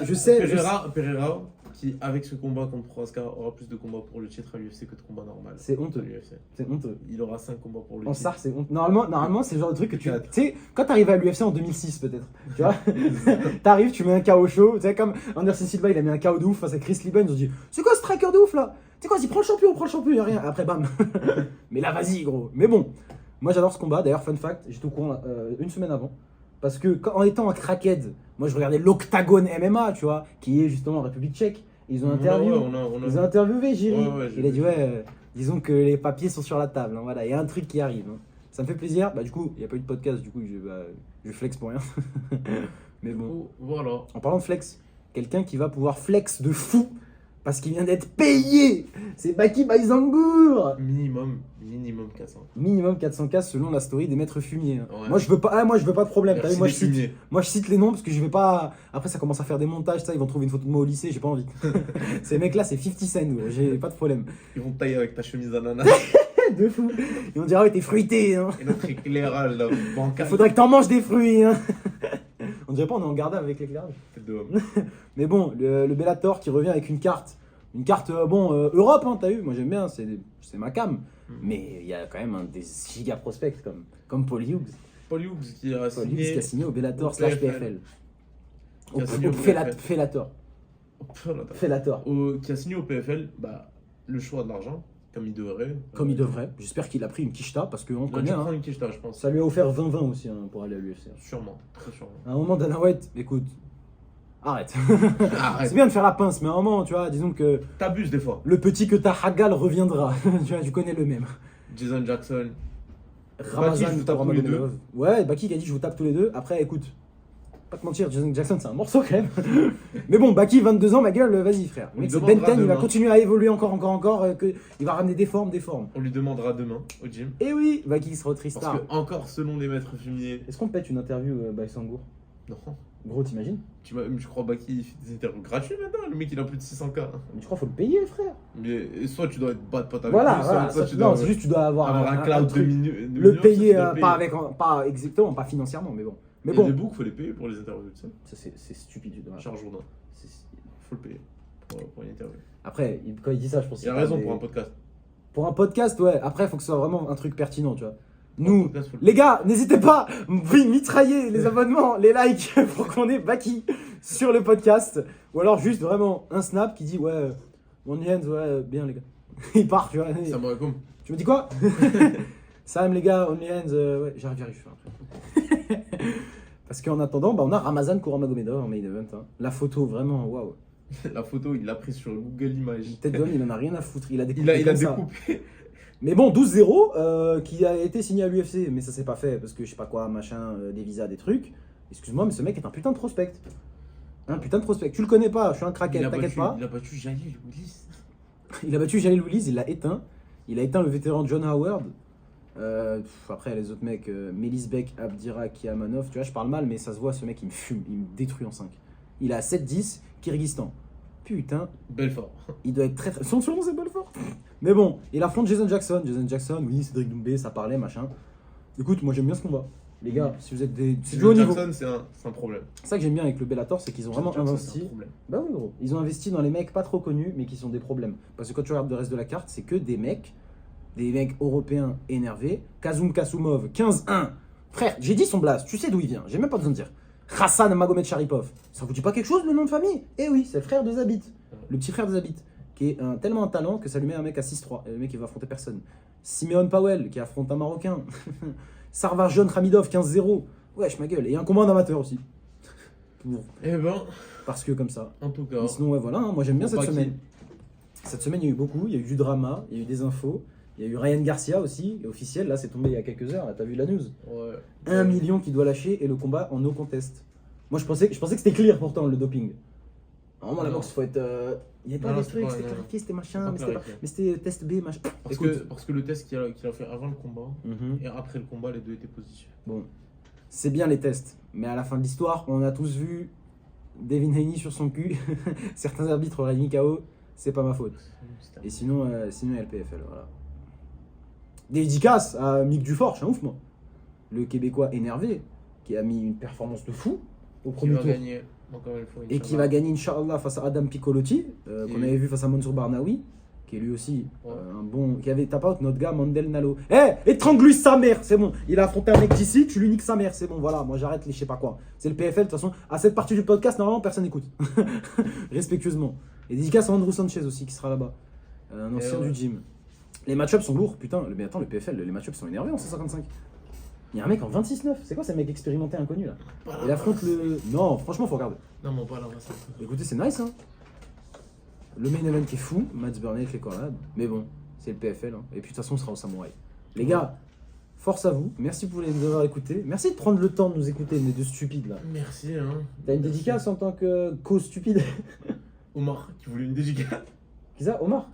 Pereira, qui, avec ce combat contre Prohaska, aura plus de combats pour le titre à l'UFC que de combats normal. C'est honteux. à l'UFC. C'est honteux. Il aura 5 combats pour le En titre. SAR, c'est honteux. Normalement, c'est le genre de truc que tu. Tu Quatre. sais, quand t'arrives à l'UFC en 2006, peut-être. Tu vois T'arrives, tu mets un KO chaud. Tu sais, comme Anderson Silva, il a mis un KO de ouf face à Chris Lieben. Ils ont dit, c'est quoi ce striker de ouf là? Tu sais quoi, vas-y, prends le champion, y'a rien. Après, bam. Mais là, vas-y, gros. Mais bon, moi, j'adore ce combat. D'ailleurs, fun fact, j'étais au courant une semaine avant. Parce que, en étant un crackhead, moi, je regardais l'Octagone MMA, tu vois, qui est justement en République tchèque. Ils ont interviewé. Ils ont interviewé Jiri. Ouais, Il a dit ouais, disons que les papiers sont sur la table. Hein, voilà, il y a un truc qui arrive. Hein. Ça me fait plaisir. Bah du coup, il n'y a pas eu de podcast. Du coup, je flex pour rien. Mais bon. Voilà. En parlant de flex, quelqu'un qui va pouvoir flex de fou parce qu'il vient d'être payé. C'est Baki Baizangour. Minimum 400. Minimum 400K selon la story des maîtres fumiers. Hein. Ouais. Moi je veux pas de problème. T'as vu, Merci moi des je cite. fumiers. Moi je cite les noms parce que je vais pas. Après ça commence à faire des montages, ça ils vont trouver une photo de moi au lycée, j'ai pas envie. Ces mecs là c'est 50 Cent, gros. J'ai pas de problème. Ils vont te tailler avec ta chemise ananas. De fou. Et on dirait ouais t'es fruité hein. Et notre éclairage là, Il bancal. faudrait que t'en manges des fruits hein. On dirait pas on est en garde avec l'éclairage. Tête de homme. Mais bon, le Bellator qui revient avec une carte. Une carte Europe hein, t'as vu, moi j'aime bien, c'est ma cam. Mais il y a quand même des giga prospects comme Paul Hughes. Paul Hughes qui a Paul Hughes qui a signé. signé au Bellator au slash PFL. PFL. Qui a signé au Fellator. Fellator. Qui a signé au PFL, bah, le choix de l'argent. Comme il devrait. Comme il devrait. J'espère qu'il a pris une quicheta parce qu'on Il a connaît. dû Hein. prendre une quicheta, je pense. Ça lui a offert 20-20 aussi hein, pour aller à l'UFC. Sûrement, très sûrement. À un moment, Dana White, écoute, arrête. Arrête. C'est bien de faire la pince, mais à un moment, tu vois, disons que T'abuses des fois. le petit que t'as Hagal reviendra. Tu vois, tu connais le même. Jason Jackson. Ramazan, je vous tape tous les deux. Ouais, Baki qui a dit je vous tape tous les deux. Après, écoute, pas te mentir, Jason Jackson c'est un morceau quand même. Mais bon, Baki, 22 ans, ma gueule, vas-y frère. On lui Mec, c'est demandera Ben 10, il va demain. continuer à évoluer encore, il va ramener des formes. On lui demandera demain au gym. Et oui, Baki sera au Tristar. Parce que, encore selon les maîtres fumiers. Est-ce qu'on pète une interview by Sangour? Non. Gros, t'imagines? Je crois Baki il fait des interviews gratuits maintenant. Le mec il a plus de 600K. Mais tu crois faut le payer, frère? Mais soit tu dois être bad pote avec Voilà, lui, voilà. soit tu Non, dois c'est juste tu dois avoir avoir un cloud de truc. millions. Le payer, pas exactement, pas financièrement, mais bon. Mais Mais bon, les books, faut les payer pour les interviews, tu sais. ça c'est stupide. je dois- Charles Jourdain, c'est- faut le payer pour une interview. Après, quand il dit ça, je pense Il a qu'il raison parle pour un des- podcast. Pour un podcast, ouais. Après, il faut que ce soit vraiment un truc pertinent, tu vois. Pour un Nous, podcast, faut le les gars, n'hésitez pas, oui, mitrailler les abonnements, les likes pour qu'on ait Baki sur le podcast. Ou alors juste vraiment un snap qui dit ouais, OnlyHands, ouais, bien les gars. Il part, tu vois. payer. Salam alaikum. Tu me dis quoi? Salam les gars, OnlyHands, ouais, j'arrive. Parce qu'en attendant, bah, on a Ramazan Kouramagomedov en main event. Hein. La photo, vraiment, waouh. La photo, il l'a prise sur Google Images. Tête d'homme, il en a rien à foutre. Il a découpé. Il a comme ça. découpé. Mais bon, 12-0, qui a été signé à l'UFC, mais ça s'est pas fait parce que je sais pas quoi, machin, des visas, des trucs. Excuse-moi, mais ce mec est un putain de prospect. Un putain de prospect. Tu le connais pas, je suis un craquette, t'inquiète pas. Il a battu Jalil Willis. Il a battu Jalil Willis, il l'a éteint. Il a éteint le vétéran John Howard. Après, les autres mecs, Melisbek, Abdira, Kiamanov, tu vois, je parle mal, mais ça se voit, ce mec, il me fume, il me détruit en 5. Il est à 7-10, Kyrgyzstan. Putain, Belfort. il doit être très. Son surnom, c'est Belfort. Mais bon, il affronte Jason Jackson. Jason Jackson, oui, Cédric Doumbé, ça parlait, machin. Écoute, moi j'aime bien ce combat. Les gars, si vous êtes des. C'est du haut niveau. Jackson, c'est un problème. C'est ça que j'aime bien avec le Bellator, c'est qu'ils ont vraiment Jackson, investi. c'est un problème. Bah oui, gros. Ils ont investi dans les mecs pas trop connus, mais qui sont des problèmes. Parce que quand tu regardes le reste de la carte, c'est que des mecs européens énervés. Kazum Kasumov, 15-1. Frère, j'ai dit son blast, tu sais d'où il vient, j'ai même pas besoin de dire. Hassan Magomed Sharipov. Ça vous dit pas quelque chose le nom de famille? Eh oui, c'est le frère de Zabit. Le petit frère de Zabit. Qui est tellement un talent que ça lui met un mec à 6-3. Et le mec il va affronter personne. Simeon Powell qui affronte un Marocain. Sarvarjon Khamidov 15-0. Wesh ma gueule. Et un combat d'amateur aussi. Pour- Eh ben, Parce que comme ça. en tout cas. Mais sinon ouais voilà, hein, moi j'aime bien Pour cette Baki. semaine. Cette semaine il y a eu beaucoup, il y a eu du drama, il y a eu des infos. Il y a eu Ryan Garcia aussi, et officiel, là c'est tombé il y a quelques heures, là t'as vu la news? Ouais. 1 million qui doit lâcher et le combat en no contest. Moi je pensais que c'était clear pourtant le doping. Normalement la Non. boxe faut être... Il y avait pas Non, des c'est trucs, pas- c'était non. clarifié, c'était C'est machin, pas mais c'était pas... clarifié. Mais c'était test B, machin. Parce que le test qu'il a fait avant le combat Mhm. et après le combat, les deux étaient positifs. Bon, c'est bien les tests, mais à la fin de l'histoire, on a tous vu Devin Haney sur son cul. Certains arbitres auraient mis KO, c'est pas ma faute. Et sinon, il y a le PFL, voilà. Dédicace à Mick Dufort, je suis un ouf moi. Le Québécois énervé, qui a mis une performance de fou au Qui premier va tour. gagner encore une fois. Et qui va gagner, Inch'Allah, face à Adam Piccolotti, qu'on Et- avait vu face à Mansour Barnaoui, qui est lui aussi Ouais. un bon. Qui avait tap out notre gars Mandel Nalo. Étrangle-lui sa mère, c'est bon. Il a affronté un mec d'ici, tu lui niques sa mère, c'est bon, voilà, moi j'arrête les je sais pas quoi. C'est le PFL, de toute façon, à cette partie du podcast, normalement personne n'écoute. Respectueusement. Et dédicace à Andrew Sanchez aussi, qui sera là-bas. Un ancien ouais. du gym. Les match-ups sont lourds, putain. Mais attends, le PFL, les match-ups sont énervés en 155. Il y a un mec en 26-9. C'est quoi ces mecs expérimentés inconnus là? Il affronte le. Non, franchement, faut regarder. Non, mais pas là, ça. Écoutez, c'est nice, hein. Le main event qui est fou, Mats Burnett, les cornades. Mais bon, c'est le PFL. Hein. Et puis de toute façon, on sera au Samouraï. Les gars, force à vous. Merci pour nous avoir écoutés. Merci de prendre le temps de nous écouter, mais de stupides là. Merci, hein. T'as une dédicace en tant que cause stupide? Omar, qui voulait une dédicace. Qui ça? Omar?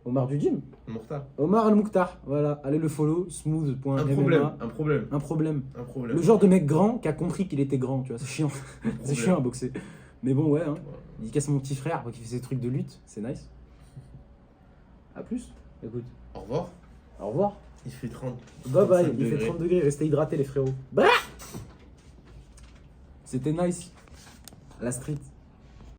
Omar du gym? Mortal. Omar Al-Mouktar. Voilà, allez le follow. Smooth.mma. Un problème, un problème, Un problème. un problème. Le genre de mec grand qui a compris qu'il était grand, tu vois, c'est chiant. Un C'est problème. chiant à boxer. Mais bon, ouais, hein. Ouais. Dédicace à mon petit frère qui fait ses trucs de lutte, c'est nice. A plus. Écoute, Au revoir. au revoir. Il fait 30. Bye bye, 35 il fait degrés. 30 degrés, restez hydratés les frérots. Bah C'était nice. La street.